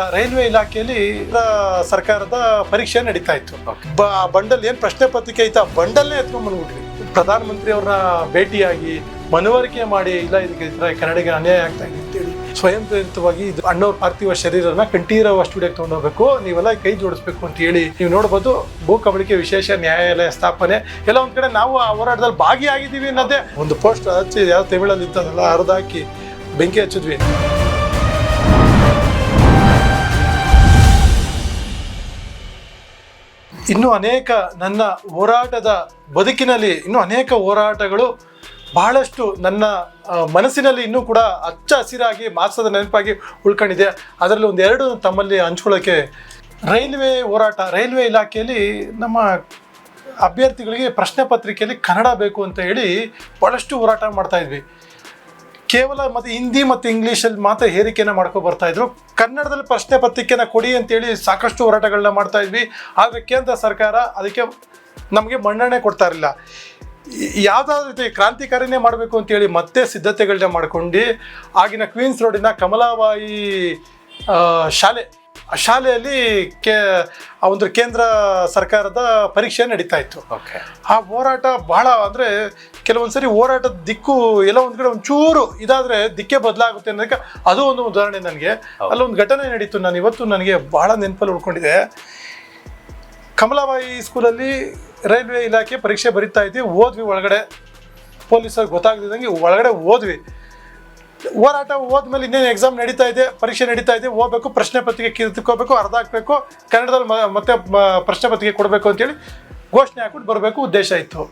Railway ಇಲಾಖೆಯಲ್ಲಿ ಸರ್ಕಾರದ ಪರೀಕ್ಷೆ ನಡೀತಾ ಇತ್ತು. ಬಂಡಲ್ ಏನ್ ಪ್ರಶ್ನೆ ಪತ್ರಿಕೆ ಐತಾ ಬಂಡಲ್ನೇ ಎತ್ಕೊಂಡ್ ಬಂದ್ಬಿಟ್ವಿ. ಪ್ರಧಾನ ಮಂತ್ರಿ ಅವ್ರನ್ನ ಭೇಟಿಯಾಗಿ ಮನವರಿಕೆ ಮಾಡಿ, ಇಲ್ಲ ಇದಕ್ಕೆ ಕನ್ನಡಿಗೆ ಅನ್ಯಾಯ ಆಗ್ತಾ ಇದೆ ಅಂತೇಳಿ ಸ್ವಯಂ ಪ್ರೇರಿತವಾಗಿ ಇದು ಅಣ್ಣವ್ರ ಪಾರ್ಥಿವ ಶರೀರನ ಕಂಠೀರವ ಸ್ಟುಡಿಯೋಗೆ ತಗೊಂಡೋಗ್ಬೇಕು, ನೀವೆಲ್ಲ ಕೈ ಜೋಡಿಸ್ಬೇಕು ಅಂತ ಹೇಳಿ ನೀವು ನೋಡ್ಬೋದು. ಭೂ ಕಬಳಿಕೆ ವಿಶೇಷ ನ್ಯಾಯಾಲಯ ಸ್ಥಾಪನೆ ಎಲ್ಲ ಒಂದ್ ಕಡೆ ನಾವು ಆ ಹೋರಾಟದಲ್ಲಿ ಭಾಗಿಯಾಗಿದ್ದೀವಿ ಅನ್ನೋದೇ ಒಂದು ಪೋಸ್ಟ್ ಹಚ್ಚಿ ಯಾವ ತಮಿಳಲ್ಲಿ ಇತ್ತದಲ್ಲ ಹರಿದಾಕಿ ಬೆಂಕಿ ಹಚ್ಚಿದ್ವಿ. ಇನ್ನೂ ಅನೇಕ ನನ್ನ ಹೋರಾಟದ ಬದುಕಿನಲ್ಲಿ ಇನ್ನೂ ಅನೇಕ ಹೋರಾಟಗಳು ಬಹಳಷ್ಟು ನನ್ನ ಮನಸ್ಸಿನಲ್ಲಿ ಇನ್ನೂ ಕೂಡ ಹಚ್ಚ ಹಸಿರಾಗಿ ಮಾಸದ ನೆನಪಾಗಿ ಉಳ್ಕೊಂಡಿದೆ. ಅದರಲ್ಲಿ ಒಂದೆರಡು ತಮ್ಮಲ್ಲಿ ಹಂಚ್ಕೊಳ್ಳೋಕ್ಕೆ, ರೈಲ್ವೆ ಹೋರಾಟ. ರೈಲ್ವೆ ಇಲಾಖೆಯಲ್ಲಿ ನಮ್ಮ ಅಭ್ಯರ್ಥಿಗಳಿಗೆ ಪ್ರಶ್ನೆ ಪತ್ರಿಕೆಯಲ್ಲಿ ಕನ್ನಡ ಬೇಕು ಅಂತ ಹೇಳಿ ಭಾಳಷ್ಟು ಹೋರಾಟ ಮಾಡ್ತಾ ಇದ್ವಿ. ಕೇವಲ ಮತ್ತು ಹಿಂದಿ ಮತ್ತು ಇಂಗ್ಲೀಷಲ್ಲಿ ಮಾತ್ರ ಹೇರಿಕೆನ ಮಾಡ್ಕೊಂಡು ಬರ್ತಾ ಇದ್ರು. ಕನ್ನಡದಲ್ಲಿ ಪ್ರಶ್ನೆ ಪತ್ರಿಕೆನ ಕೊಡಿ ಅಂತೇಳಿ ಸಾಕಷ್ಟು ಹೋರಾಟಗಳನ್ನ ಮಾಡ್ತಾ ಇದ್ವಿ. ಆದರೆ ಕೇಂದ್ರ ಸರ್ಕಾರ ಅದಕ್ಕೆ ನಮಗೆ ಮನ್ನಣೆ ಕೊಡ್ತಾ ಇರಲಿಲ್ಲ. ಯಾವುದಾದ್ರೂ ರೀತಿ ಕ್ರಾಂತಿಕಾರಿನೇ ಮಾಡಬೇಕು ಅಂತೇಳಿ ಮತ್ತೆ ಸಿದ್ಧತೆಗಳನ್ನ ಮಾಡ್ಕೊಂಡು ಆಗಿನ ಕ್ವೀನ್ಸ್ ರೋಡಿನ ಕಮಲಾಬಾಯಿ ಶಾಲೆಯಲ್ಲಿ ಒಂದು ಕೇಂದ್ರ ಸರ್ಕಾರದ ಪರೀಕ್ಷೆ ನಡೀತಾ ಇತ್ತು. ಆ ಹೋರಾಟ ಬಹಳ ಅಂದರೆ ಕೆಲವೊಂದ್ಸರಿ ಹೋರಾಟದ ದಿಕ್ಕು ಎಲ್ಲ ಒಂದು ಕಡೆ ಒಂಚೂರು ಇದಾದರೆ ದಿಕ್ಕೇ ಬದಲಾಗುತ್ತೆ ಅನ್ನೋದಕ್ಕೆ ಅದು ಒಂದು ಉದಾಹರಣೆ. ನನಗೆ ಅಲ್ಲೊಂದು ಘಟನೆ ನಡೀತು, ನಾನು ಇವತ್ತು ನನಗೆ ಬಹಳ ನೆನಪಲ್ಲಿ ಉಳ್ಕೊಂಡಿದೆ. ಕಮಲಾಬಾಯಿ ಸ್ಕೂಲಲ್ಲಿ ರೈಲ್ವೆ ಇಲಾಖೆ ಪರೀಕ್ಷೆ ಬರೀತಾ ಇದ್ವಿ. ಹೋದ್ವಿ ಒಳಗಡೆ, ಪೊಲೀಸರಿಗೆ ಗೊತ್ತಾಗ್ತಿದ್ದಂಗೆ ಒಳಗಡೆ ಹೋದ್ವಿ. ಹೋರಾಟ ಹೋದ್ಮೇಲೆ ಇನ್ನೇನು ಎಕ್ಸಾಮ್ ನಡೀತಾ ಇದೆ, ಪರೀಕ್ಷೆ ನಡೀತಾ ಇದೆ, ಹೋಗ್ಬೇಕು, ಪ್ರಶ್ನೆ ಪತ್ರಿಕೆ ಕಿತ್ಕೋಬೇಕು, ಅರ್ಧ ಹಾಕಬೇಕು, ಕನ್ನಡದಲ್ಲಿ ಮತ್ತೆ ಪ್ರಶ್ನೆ ಪತ್ರಿಕೆ ಕೊಡಬೇಕು ಅಂತೇಳಿ ಘೋಷಣೆ ಹಾಕ್ಬಿಟ್ಟು ಬರಬೇಕು ಉದ್ದೇಶ ಇತ್ತು.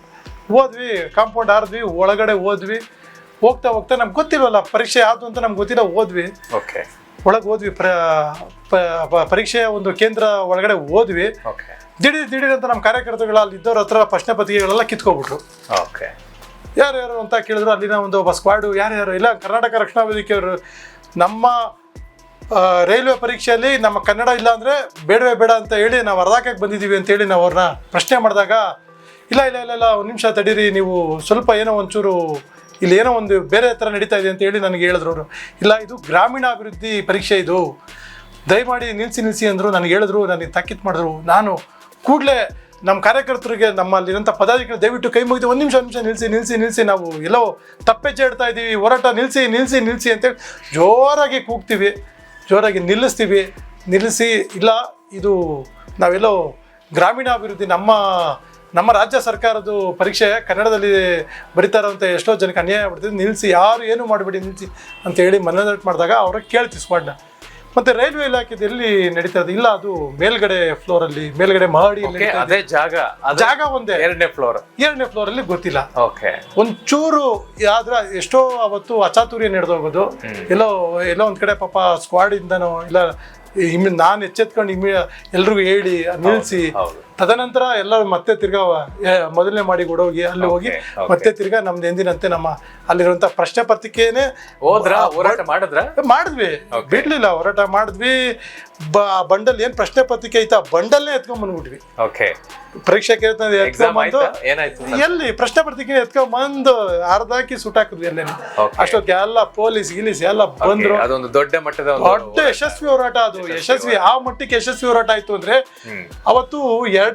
ಹೋದ್ವಿ, ಕಾಂಪೌಂಡ್ ಹಾರಿದ್ವಿ, ಒಳಗಡೆ ಹೋದ್ವಿ. ಹೋಗ್ತಾ ಹೋಗ್ತಾ ನಮ್ಗೆ ಗೊತ್ತಿಲ್ವಲ್ಲ ಪರೀಕ್ಷೆ ಯಾವುದು ಅಂತ ನಮ್ಗೆ ಗೊತ್ತಿಲ್ಲ. ಹೋದ್ವಿ, ಒಳಗೆ ಹೋದ್ವಿ, ಪರೀಕ್ಷೆಯ ಒಂದು ಕೇಂದ್ರ ಒಳಗಡೆ ಹೋದ್ವಿ. ದಿಢೀರ್ ಅಂತ ನಮ್ಮ ಕಾರ್ಯಕರ್ತರುಗಳು ಅಲ್ಲಿ ಇದ್ದವ್ರ ಹತ್ರ ಪ್ರಶ್ನೆ ಪತ್ರಿಕೆಗಳೆಲ್ಲ ಕಿತ್ಕೊಬಿಟ್ರು. ಯಾರ್ಯಾರು ಅಂತ ಕೇಳಿದ್ರು. ಅಲ್ಲಿನ ಒಂದು ಒಬ್ಬ ಸ್ಕ್ವಾಡು, ಯಾರ್ಯಾರು ಇಲ್ಲ ಕರ್ನಾಟಕ ರಕ್ಷಣಾ ವೇದಿಕೆಯವರು, ನಮ್ಮ ರೈಲ್ವೆ ಪರೀಕ್ಷೆಯಲ್ಲಿ ನಮ್ಮ ಕನ್ನಡ ಇಲ್ಲ ಅಂದರೆ ಬೇಡವೇ ಬೇಡ ಅಂತ ಹೇಳಿ ನಾವು ಅರ್ಧಕ್ಕೆ ಬಂದಿದ್ದೀವಿ ಅಂತೇಳಿ ನಾವು ಅವ್ರನ್ನ ಪ್ರಶ್ನೆ ಮಾಡಿದಾಗ, ಇಲ್ಲ ಒಂದು ನಿಮಿಷ ತಡೀರಿ, ನೀವು ಸ್ವಲ್ಪ ಏನೋ ಒಂಚೂರು ಇಲ್ಲಿ ಏನೋ ಒಂದು ಬೇರೆ ಥರ ನಡೀತಾ ಇದೆ ಅಂತ ಹೇಳಿ ನನಗೆ ಹೇಳಿದ್ರು ಅವರು. ಇಲ್ಲ, ಇದು ಗ್ರಾಮೀಣಾಭಿವೃದ್ಧಿ ಪರೀಕ್ಷೆ, ಇದು ದಯಮಾಡಿ ನಿಲ್ಲಿಸಿ ಅಂದರು. ನನಗೆ ಹೇಳಿದ್ರು, ನನಗೆ ತಾಕೀತು ಮಾಡಿದ್ರು. ನಾನು ಕೂಡಲೇ ನಮ್ಮ ಕಾರ್ಯಕರ್ತರಿಗೆ, ನಮ್ಮಲ್ಲಿರೋಂಥ ಪದಾಧಿಕಾರಿ ದಯವಿಟ್ಟು ಕೈ ಮುಗಿದು ಒಂದು ನಿಮಿಷ ನಿಲ್ಲಿಸಿ, ನಾವು ಎಲ್ಲೋ ತಪ್ಪೆಚ್ಚೆ ಇಡ್ತಾ ಇದ್ದೀವಿ, ಹೋರಾಟ ನಿಲ್ಲಿಸಿ ಅಂತೇಳಿ ಜೋರಾಗಿ ಕೂಗ್ತೀವಿ, ಜೋರಾಗಿ ನಿಲ್ಲಿಸಿ ಇಲ್ಲ, ಇದು ನಾವೆಲ್ಲೋ ಗ್ರಾಮೀಣಾಭಿವೃದ್ಧಿ ನಮ್ಮ ರಾಜ್ಯ ಸರ್ಕಾರದ ಪರೀಕ್ಷೆ ಕನ್ನಡದಲ್ಲಿ ಬರೀತಾರೋ ಅಂತ ಎಷ್ಟೋ ಜನಕ್ಕೆ ಅನ್ಯಾಯ ಆಗ್ಬಿಡ್ತಿದೆ, ನಿಲ್ಲಿಸಿ, ಯಾರು ಏನು ಮಾಡಿಬಿಡಿ ನಿಲ್ಲಿಸಿ ಅಂತ ಹೇಳಿ ಮನದಟ್ಟು ಮಾಡಿದಾಗ ಅವ್ರಿಗೆ ಕೇಳ್ತೀವಿ ಸ್ಕ್ವಾಡ್ನ. ಮತ್ತೆ ರೈಲ್ವೆ ಇಲಾಖೆಯಲ್ಲಿ ನಡೀತಾ ಇದೆ, ಇಲ್ಲ ಅದು ಮೇಲ್ಗಡೆ ಫ್ಲೋರಲ್ಲಿ, ಮೇಲ್ಗಡೆ ಮಹಡಿಯಲ್ಲಿ ಅದೇ ಜಾಗ ಒಂದೇ, ಎರಡನೇ ಫ್ಲೋರ್ ಅಲ್ಲಿ ಗೊತ್ತಿಲ್ಲ. ಒಂಚೂರು ಆದ್ರೆ ಎಷ್ಟೋ ಅವತ್ತು ಅಚಾತುರ್ಯ ನಡೆದೋಗೋದು. ಎಲ್ಲೋ ಒಂದ್ ಕಡೆ ಪಾಪ ಸ್ಕ್ವಾಡ್ ಇಂದನೋ ಇಲ್ಲ ನಾನು ಎಚ್ಚೆತ್ಕೊಂಡು ಎಲ್ರಿಗೂ ಹೇಳಿ ನಿಲ್ಲಿಸಿ, ತದನಂತರ ಎಲ್ಲರೂ ಮತ್ತೆ ತಿರ್ಗಾ ಮೊದಲನೇ ಮಾಡಿ ಹೋಗಿ ಅಲ್ಲಿ ಹೋಗಿ ಮತ್ತೆ ತಿರ್ಗಾ ನಮ್ದು ಎಂದಿನಂತೆ ನಮ್ಮ ಅಲ್ಲಿರುವಂತ ಪ್ರಶ್ನೆ ಪತ್ರಿಕೆನೇ ಮಾಡಿದ್ವಿ, ಬಿಡ್ಲಿಲ್ಲ, ಹೋರಾಟ ಮಾಡಿದ್ವಿ. ಬಂಡಲ್ ಏನ್ ಪ್ರಶ್ನೆ ಪತ್ರಿಕೆ ಐತಾ ಬಂಡಲ್ನೇ ಎತ್ಕೊಂಡ್ ಬಂದ್ಬಿಟ್ವಿ. ಪರೀಕ್ಷೆ ಎಲ್ಲಿ ಪ್ರಶ್ನೆ ಪತ್ರಿಕೆ ಎತ್ಕೊಂಡ್ಬಂದು ಅರ್ಧಾಕಿ ಸುಟ್ಟಾಕಿದ್ವಿ ಅಲ್ಲೇನೆ. ಅಷ್ಟೊತ್ತಿಗೆ ಎಲ್ಲ ಪೊಲೀಸ್ ಎಲ್ಲ ಬಂದ್ರು. ಅದೊಂದು ದೊಡ್ಡ ದೊಡ್ಡ ಯಶಸ್ವಿ ಹೋರಾಟ, ಅದು ಯಶಸ್ವಿ ಆ ಮಟ್ಟಿಗೆ ಯಶಸ್ವಿ ಹೋರಾಟ ಆಯ್ತು ಅಂದ್ರೆ ಅವತ್ತು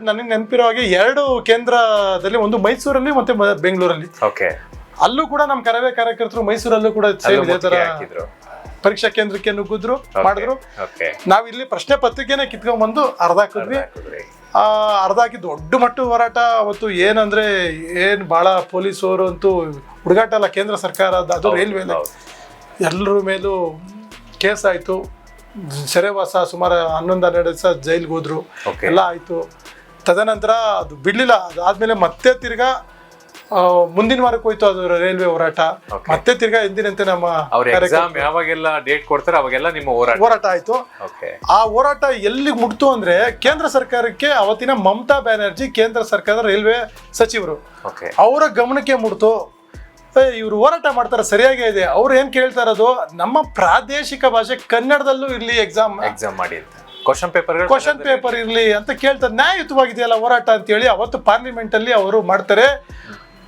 ನನಗೆ ನೆನಪಿರೋ ಹಾಗೆ 2 ಕೇಂದ್ರದಲ್ಲಿ, ಒಂದು ಮೈಸೂರಲ್ಲಿ ಮತ್ತೆ ಬೆಂಗಳೂರಲ್ಲಿ. ಅಲ್ಲೂ ಕೂಡ ನಮ್ಮ ಕಾರ್ಯಕರ್ತರು ಮೈಸೂರಲ್ಲೂ ಕೂಡ ಇದೇ ತರ ಪರೀಕ್ಷಾ ಕೇಂದ್ರಕ್ಕೆ ನುಗ್ಗಿದ್ರು, ಮಾಡಿದ್ರು. ನಾವಿಲ್ಲಿ ಪ್ರಶ್ನೆ ಪತ್ರಿಕೆನೆ ಕಿತ್ಕೊಂಡ್ಬಂದು ಅರ್ಧ ಹಾಕಿದ್ವಿ. ಅರ್ಧ ಹಾಕಿ ದೊಡ್ಡ ಮಟ್ಟ ಹೋರಾಟ ಅವತ್ತು. ಏನಂದ್ರೆ ಬಹಳ ಪೊಲೀಸವರು ಅಂತೂ ಹುಡುಗಾಟ ಅಲ್ಲ, ಕೇಂದ್ರ ಸರ್ಕಾರದ ಅದು ರೈಲ್ವೆ ಎಲ್ಲರ ಮೇಲೂ ಕೇಸ್ ಆಯ್ತು, ಸೆರೆವಾಸ, ಸುಮಾರು 11-12 ದಿವಸ ಜೈಲ್ಗೆ ಹೋದ್ರು, ಎಲ್ಲ ಆಯ್ತು. ತದನಂತರ ಅದು ಬಿಡ್ಲಿಲ್ಲ. ಅದಾದ್ಮೇಲೆ ಮತ್ತೆ ತಿರ್ಗಾ ಮುಂದಿನ ವಾರಕ್ಕೆ ಹೋಯ್ತು ಅದು ರೈಲ್ವೆ ಹೋರಾಟ. ಮತ್ತೆ ತಿರ್ಗಾ ಎಂದಿನಂತೆ ನಮ್ಮ ಯಾವಾಗೆಲ್ಲ ಡೇಟ್ ಕೊಡ್ತಾರೆ ಅವಾಗೆಲ್ಲ ನಿಮ್ಮ ಹೋರಾಟ ಆಯ್ತು. ಆ ಹೋರಾಟ ಎಲ್ಲಿ ಮುಟ್ತು ಅಂದ್ರೆ ಕೇಂದ್ರ ಸರ್ಕಾರಕ್ಕೆ ಅವತ್ತಿನ ಮಮತಾ ಬ್ಯಾನರ್ಜಿ, ಕೇಂದ್ರ ಸರ್ಕಾರದ ರೈಲ್ವೆ ಸಚಿವರು, ಅವರ ಗಮನಕ್ಕೆ ಮುಟ್ತು. ಇವ್ರು ಹೋರಾಟ ಮಾಡ್ತಾರೆ, ಸರಿಯಾಗೇ ಇದೆ. ಅವ್ರು ಏನ್ ಕೇಳ್ತಾ ಇರೋದು, ನಮ್ಮ ಪ್ರಾದೇಶಿಕ ಭಾಷೆ ಕನ್ನಡದಲ್ಲೂ ಇರ್ಲಿ, ಎಕ್ಸಾಮ್ ಮಾಡಿ ಅಂತ, ಕ್ವಶನ್ ಪೇಪರ್ ಇರ್ಲಿ ಅಂತ ಕೇಳ್ತಾರೆ. ನ್ಯಾಯಯುತವಾಗಿದೆಯಲ್ಲ ಹೋರಾಟ ಅಂತ ಹೇಳಿ ಅವತ್ತು ಪಾರ್ಲಿಮೆಂಟ್ ಅಲ್ಲಿ ಅವರು ಮಾಡ್ತಾರೆ.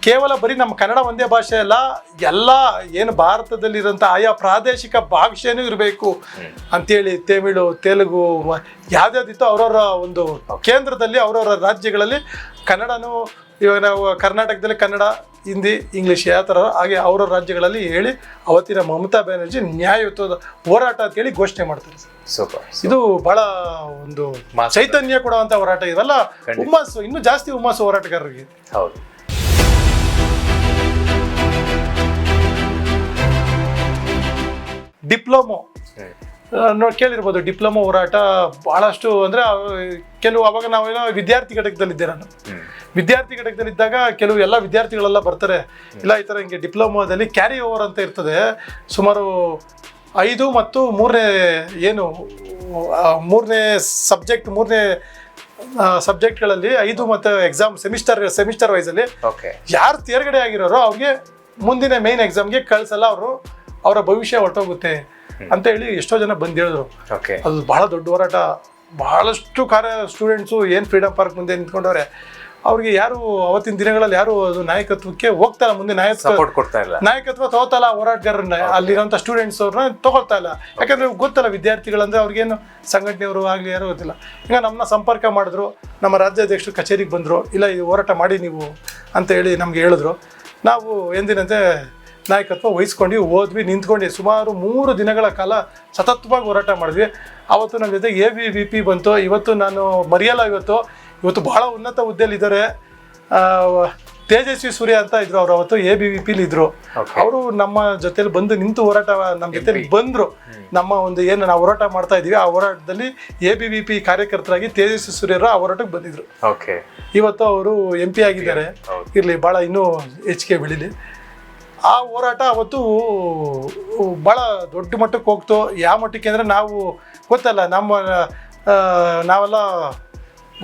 ಕೇವಲ ಬರೀ ನಮ್ಮ ಕನ್ನಡ ಒಂದೇ ಭಾಷೆ ಅಲ್ಲ, ಎಲ್ಲ ಏನು ಭಾರತದಲ್ಲಿರೋಂಥ ಆಯಾ ಪ್ರಾದೇಶಿಕ ಭಾಷೆನೂ ಇರಬೇಕು ಅಂತೇಳಿ ತಮಿಳು, ತೆಲುಗು ಯಾವ್ದ್ಯಾವ್ದಿತ್ತು ಅವ್ರವ್ರ ಒಂದು ಕೇಂದ್ರದಲ್ಲಿ ಅವ್ರವ್ರ ರಾಜ್ಯಗಳಲ್ಲಿ ಕನ್ನಡನೂ, ಇವಾಗ ನಾವು ಕರ್ನಾಟಕದಲ್ಲಿ ಕನ್ನಡ, ಹಿಂದಿ, ಇಂಗ್ಲೀಷ್ ಯಾವ ಥರ ಹಾಗೆ ಅವರ ರಾಜ್ಯಗಳಲ್ಲಿ ಹೇಳಿ ಅವತ್ತಿನ ಮಮತಾ ಬ್ಯಾನರ್ಜಿ ನ್ಯಾಯಯುತದ ಹೋರಾಟ ಅಂತೇಳಿ ಘೋಷಣೆ ಮಾಡ್ತಾರೆ. ಸೂಪರ್. ಇದು ಬಹಳ ಒಂದು ಚೈತನ್ಯ ಕೊಡುವಂಥ ಹೋರಾಟ. ಇವೆಲ್ಲ ಹುಮ್ಮಸ್ಸು, ಇನ್ನೂ ಜಾಸ್ತಿ ಹುಮ್ಮಸ್ಸು ಹೋರಾಟಗಾರರಿಗೆ. ಹೌದು. ಡಿಪ್ಲೊಮೊ ಕೇಳಿರ್ಬೋದು. ಡಿಪ್ಲೊಮೊ ಹೋರಾಟ ಬಹಳಷ್ಟು ಅಂದರೆ ಕೆಲವು ಅವಾಗ ನಾವೆಲ್ಲ ವಿದ್ಯಾರ್ಥಿ ಘಟಕದಲ್ಲಿದ್ದೆ ನಾನು. ವಿದ್ಯಾರ್ಥಿ ಘಟಕದಲ್ಲಿದ್ದಾಗ ಕೆಲವು ಎಲ್ಲ ವಿದ್ಯಾರ್ಥಿಗಳೆಲ್ಲ ಬರ್ತಾರೆ, ಇಲ್ಲ ಈ ಥರ ಹಿಂಗೆ ಡಿಪ್ಲೊಮೋದಲ್ಲಿ ಕ್ಯಾರಿ ಓವರ್ ಅಂತ ಇರ್ತದೆ. ಸುಮಾರು 5 ಮತ್ತು 3ನೇ ಏನು 3ನೇ ಸಬ್ಜೆಕ್ಟ್ಗಳಲ್ಲಿ 5 ಮತ್ತು ಎಕ್ಸಾಮ್ ಸೆಮಿಸ್ಟರ್ ವೈಸಲ್ಲಿ ಯಾರು ತೇರ್ಗಡೆ ಆಗಿರೋರೋ ಅವ್ರಿಗೆ ಮುಂದಿನ ಮೇನ್ ಎಕ್ಸಾಮ್ಗೆ ಕಳ್ಸಲ್ಲ, ಅವರ ಭವಿಷ್ಯ ಹೊರಟೋಗುತ್ತೆ ಅಂತ ಹೇಳಿ ಎಷ್ಟೋ ಜನ ಬಂದು ಹೇಳಿದ್ರು. ಅದು ಬಹಳ ದೊಡ್ಡ ಹೋರಾಟ. ಬಹಳಷ್ಟು ಸ್ಟೂಡೆಂಟ್ಸು ಏನು ಫ್ರೀಡಮ್ ಪಾರ್ಕ್ ಮುಂದೆ ನಿಂತ್ಕೊಂಡವ್ರೆ. ಅವ್ರಿಗೆ ಯಾರು ಅವತ್ತಿನ ದಿನಗಳಲ್ಲಿ ಯಾರು ಅದು ನಾಯಕತ್ವಕ್ಕೆ ಹೋಗ್ತಾಯಿಲ್ಲ, ಮುಂದೆ ನಾಯಕತ್ವ ತಗೋತಲ್ಲ ಹೋರಾಟಗಾರರನ್ನ, ಅಲ್ಲಿರೋಂಥ ಸ್ಟೂಡೆಂಟ್ಸ್ ಅವ್ರನ್ನ ತಗೊಳ್ತಾ ಇಲ್ಲ. ಯಾಕಂದರೆ ಗೊತ್ತಲ್ಲ ವಿದ್ಯಾರ್ಥಿಗಳಂದರೆ ಅವ್ರಿಗೇನು ಸಂಘಟನೆಯವರು ಆಗಲಿ ಯಾರು ಗೊತ್ತಿಲ್ಲ. ಈಗ ನಮ್ಮನ್ನ ಸಂಪರ್ಕ ಮಾಡಿದ್ರು, ನಮ್ಮ ರಾಜ್ಯಾಧ್ಯಕ್ಷರು ಕಚೇರಿಗೆ ಬಂದರು, ಇಲ್ಲ ಇದು ಹೋರಾಟ ಮಾಡಿ ನೀವು ಅಂತ ಹೇಳಿ ನಮಗೆ ಹೇಳಿದ್ರು. ನಾವು ಎಂದಿನಂತೆ ನಾಯಕತ್ವ ವಹಿಸ್ಕೊಂಡು ಹೋದ್ವಿ, ನಿಂತ್ಕೊಂಡು ಸುಮಾರು 3 ದಿನಗಳ ಕಾಲ ಸತತವಾಗಿ ಹೋರಾಟ ಮಾಡಿದ್ವಿ. ಆವತ್ತು ನಮ್ಮ ಜೊತೆ ABVP ಬಂತು. ಇವತ್ತು ನಾನು ಮರೆಯಲ್ಲ, ಇವತ್ತು ಬಹಳ ಉನ್ನತ ಹುದ್ದೆಯಲ್ಲಿದ್ದಾರೆ. ತೇಜಸ್ವಿ ಸೂರ್ಯ ಅಂತ ಇದ್ರು, ಅವರು ಅವತ್ತು ABVPಲಿ ಇದ್ರು. ಅವರು ನಮ್ಮ ಜೊತೆಲಿ ಬಂದು ನಿಂತು ಹೋರಾಟ ನಮ್ಮ ಜೊತೆಲಿ ಬಂದರು. ನಮ್ಮ ಒಂದು ಏನು ನಾವು ಹೋರಾಟ ಮಾಡ್ತಾ ಇದೀವಿ ಆ ಹೋರಾಟದಲ್ಲಿ ABVP ಕಾರ್ಯಕರ್ತರಾಗಿ ತೇಜಸ್ವಿ ಸೂರ್ಯರು ಆ ಹೋರಾಟಕ್ಕೆ ಬಂದಿದ್ರು. ಇವತ್ತು ಅವರು MP ಆಗಿದ್ದಾರೆ. ಇರಲಿ, ಭಾಳ ಇನ್ನೂ ಹೆಚ್ಚಿಗೆ ಬೆಳೀಲಿ. ಆ ಹೋರಾಟ ಅವತ್ತು ಭಾಳ ದೊಡ್ಡ ಮಟ್ಟಕ್ಕೆ ಹೋಗ್ತು. ಯಾವ ಮಟ್ಟಕ್ಕೆ ಅಂದರೆ ನಾವು ಗೊತ್ತಲ್ಲ, ನಾವೆಲ್ಲ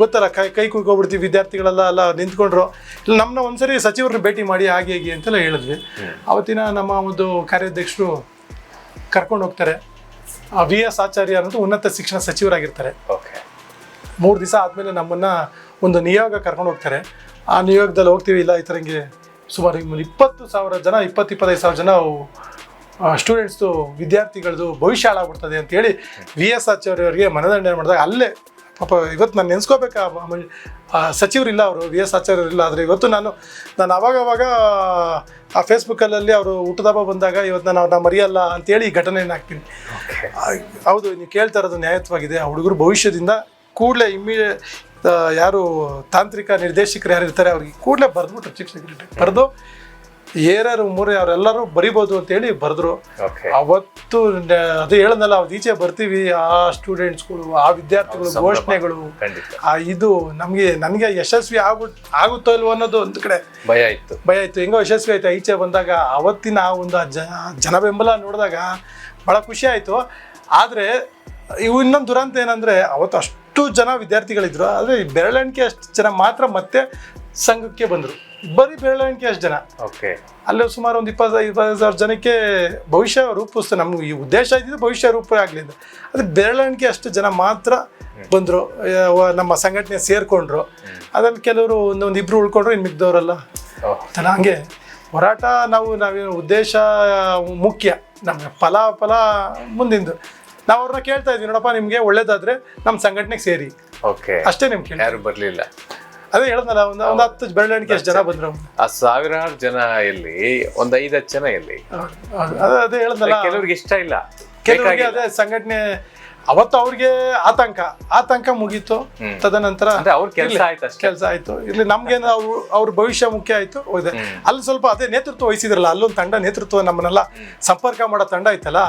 ಗೊತ್ತಲ್ಲ ಕೈ ಕುಯ್ಕೊಬಿಡ್ತೀವಿ. ವಿದ್ಯಾರ್ಥಿಗಳೆಲ್ಲ ನಿಂತ್ಕೊಂಡ್ರು. ಇಲ್ಲ, ನಮ್ಮನ್ನ ಒಂದ್ಸರಿ ಸಚಿವರನ್ನ ಭೇಟಿ ಮಾಡಿ ಹಾಗೆ ಹೀಗೆ ಅಂತೆಲ್ಲ ಹೇಳಿದ್ವಿ. ಅವತ್ತಿನ ನಮ್ಮ ಒಂದು ಕಾರ್ಯಾಧ್ಯಕ್ಷರು ಕರ್ಕೊಂಡು ಹೋಗ್ತಾರೆ. VS ಆಚಾರ್ಯ ಅನ್ನೋದು ಉನ್ನತ ಶಿಕ್ಷಣ ಸಚಿವರಾಗಿರ್ತಾರೆ. 3 ದಿವಸ ಆದಮೇಲೆ ನಮ್ಮನ್ನು ಒಂದು ನಿಯೋಗ ಕರ್ಕೊಂಡು ಹೋಗ್ತಾರೆ. ಆ ನಿಯೋಗದಲ್ಲಿ ಹೋಗ್ತೀವಿ. ಇಲ್ಲ, ಈ ಥರ ಹಿಂಗೆ ಸುಮಾರು 20,000 ಜನ 20-25,000 ಜನ ಸ್ಟೂಡೆಂಟ್ಸ್ದು ವಿದ್ಯಾರ್ಥಿಗಳದ್ದು ಭವಿಷ್ಯ ಹಾಳಾಗ್ಬಿಡ್ತದೆ ಅಂತೇಳಿ VS ಆಚಾರ್ಯ ಅವರಿಗೆ ಮನದಂಡನೆ ಮಾಡಿದಾಗ ಅಲ್ಲೇ ಪಾಪ ಇವತ್ತು ನಾನು ನೆನೆಸ್ಕೋಬೇಕಾ, ಸಚಿವರಿಲ್ಲ ಅವರು, VS ಆಚಾರ್ಯರಿಲ್ಲ. ಆದರೆ ಇವತ್ತು ನಾನು ಅವಾಗವಾಗ ಆ ಫೇಸ್ಬುಕ್ಕಲ್ಲಿ ಅವರು ಹುಟ್ಟುಹಬ್ಬ ಬಂದಾಗ ಇವತ್ತು ನಾನು ಮರೆಯಲ್ಲ ಅಂತೇಳಿ ಈ ಘಟನೆಯನ್ನು ಹಾಕ್ತೀನಿ. ಹೌದು, ನೀವು ಕೇಳ್ತಾ ಇರೋದು ನ್ಯಾಯಯುತವಾಗಿದೆ. ಆ ಹುಡುಗರು ಭವಿಷ್ಯದಿಂದ ಕೂಡಲೇ ಯಾರು ತಾಂತ್ರಿಕ ನಿರ್ದೇಶಕರು ಯಾರು ಇರ್ತಾರೆ ಅವ್ರಿಗೆ ಕೂಡಲೇ ಬರೆದ್ಬಿಟ್ರು, ಚೀಫ್ ಸೆಕ್ರೆಟರಿ ಬರೆದು ಏರ್ಯಾರು ಎಲ್ಲರೂ ಬರಿಬೋದು ಅಂತೇಳಿ ಬರೆದ್ರು. ಅವತ್ತು ಅದು ಹೇಳೋದಲ್ಲ, ಅವ್ರು ಈಚೆ ಬರ್ತೀವಿ, ಆ ಸ್ಟೂಡೆಂಟ್ಸ್ಗಳು, ಆ ವಿದ್ಯಾರ್ಥಿಗಳು, ಘೋಷಣೆಗಳು, ಇದು ನನಗೆ ಯಶಸ್ವಿ ಆಗುತ್ತೋ ಇಲ್ವೋ ಅನ್ನೋದು ಒಂದು ಕಡೆ ಭಯ ಇತ್ತು. ಹೆಂಗೋ ಯಶಸ್ವಿ ಆಯ್ತು. ಈಚೆ ಬಂದಾಗ ಅವತ್ತಿನ ಆ ಒಂದು ಜನ ಬೆಂಬಲ ನೋಡಿದಾಗ ಭಾಳ ಖುಷಿ ಆಯಿತು. ಆದರೆ ಇನ್ನೊಂದು ದುರಂತ ಏನಂದರೆ ಅವತ್ತು ಅಷ್ಟು ಜನ ವಿದ್ಯಾರ್ಥಿಗಳಿದ್ರು, ಆದರೆ ಬೆರಳೆಣಿಕೆ ಅಷ್ಟು ಜನ ಮಾತ್ರ ಮತ್ತೆ ಸಂಘಕ್ಕೆ ಬಂದರು. ಬರೀ ಬೆರಳೆಣಿಕೆ ಅಷ್ಟು ಜನ. ಅಲ್ಲೇ ಸುಮಾರು ಒಂದು 20,000 ಜನಕ್ಕೆ ಭವಿಷ್ಯ ರೂಪಿಸ್ತು. ನಮ್ಗೆ ಈ ಉದ್ದೇಶ ಇದ್ದಿದ್ದು ಭವಿಷ್ಯ ರೂಪ ಆಗಲಿಲ್ಲ. ಅದು ಬೆರಳೆಣಿಕೆ ಅಷ್ಟು ಜನ ಮಾತ್ರ ಬಂದರು, ನಮ್ಮ ಸಂಘಟನೆ ಸೇರಿಕೊಂಡ್ರು. ಅದ್ರಲ್ಲಿ ಕೆಲವರು ಒಂದೊಂದು 2 ಉಳ್ಕೊಂಡ್ರು, ಇನ್ನು ಮಿಕ್ದವರೆಲ್ಲ ಹಂಗೆ ಹೋರಾಟ. ನಾವೇನು ಉದ್ದೇಶ ಮುಖ್ಯ, ನಮಗೆ ಫಲ ಮುಂದಿಂದು. ನಾವು ಅವ್ರನ್ನ ಕೇಳ್ತಾ ಇದ್ವಿ, ನೋಡಪ್ಪ ನಿಮಗೆ ಒಳ್ಳೇದಾದ್ರೆ ನಮ್ಮ ಸಂಘಟನೆಗೆ ಸೇರಿ, ಅಷ್ಟೇ. ನಿಮ್ಗೆ ಯಾರು ಬರಲಿಲ್ಲ. ಅದೇ ಹೇಳಿದ್ನಲ್ಲ, ಒಂದು 10 ಬೆರಳೆಣಿಕೆ ಎಷ್ಟು ಜನ ಬಂದ್ರು. ಆ 1000 ಜನ ಎಲ್ಲಿ, ಒಂದು 5-10 ಜನ ಎಲ್ಲಿ? ಅದೇ ಹೇಳಿದ್ನಲ್ಲ, ಕೆಲವ್ರಿಗೆ ಇಷ್ಟ ಇಲ್ಲ, ಕೆಲವರಿಗೆ ಅದೇ ಸಂಘಟನೆ. ಅವತ್ತು ಅವ್ರಿಗೆ ಆತಂಕ ಮುಗೀತು. ತದನಂತರ ಅವ್ರ ಕೆಲಸ ಆಯ್ತು. ಇಲ್ಲಿ ನಮ್ಗೇನು ಅವ್ರ ಭವಿಷ್ಯ ಮುಖ್ಯ ಆಯ್ತು. ಹೋದೆ ಅಲ್ಲಿ ಸ್ವಲ್ಪ ಅದೇ ನೇತೃತ್ವ ವಹಿಸಿದ್ರಲ್ಲ, ಅಲ್ಲೊಂದು ತಂಡ ನೇತೃತ್ವ ನಮ್ಮನ್ನೆಲ್ಲ ಸಂಪರ್ಕ ಮಾಡೋ ತಂಡ ಐತಲ್ಲ,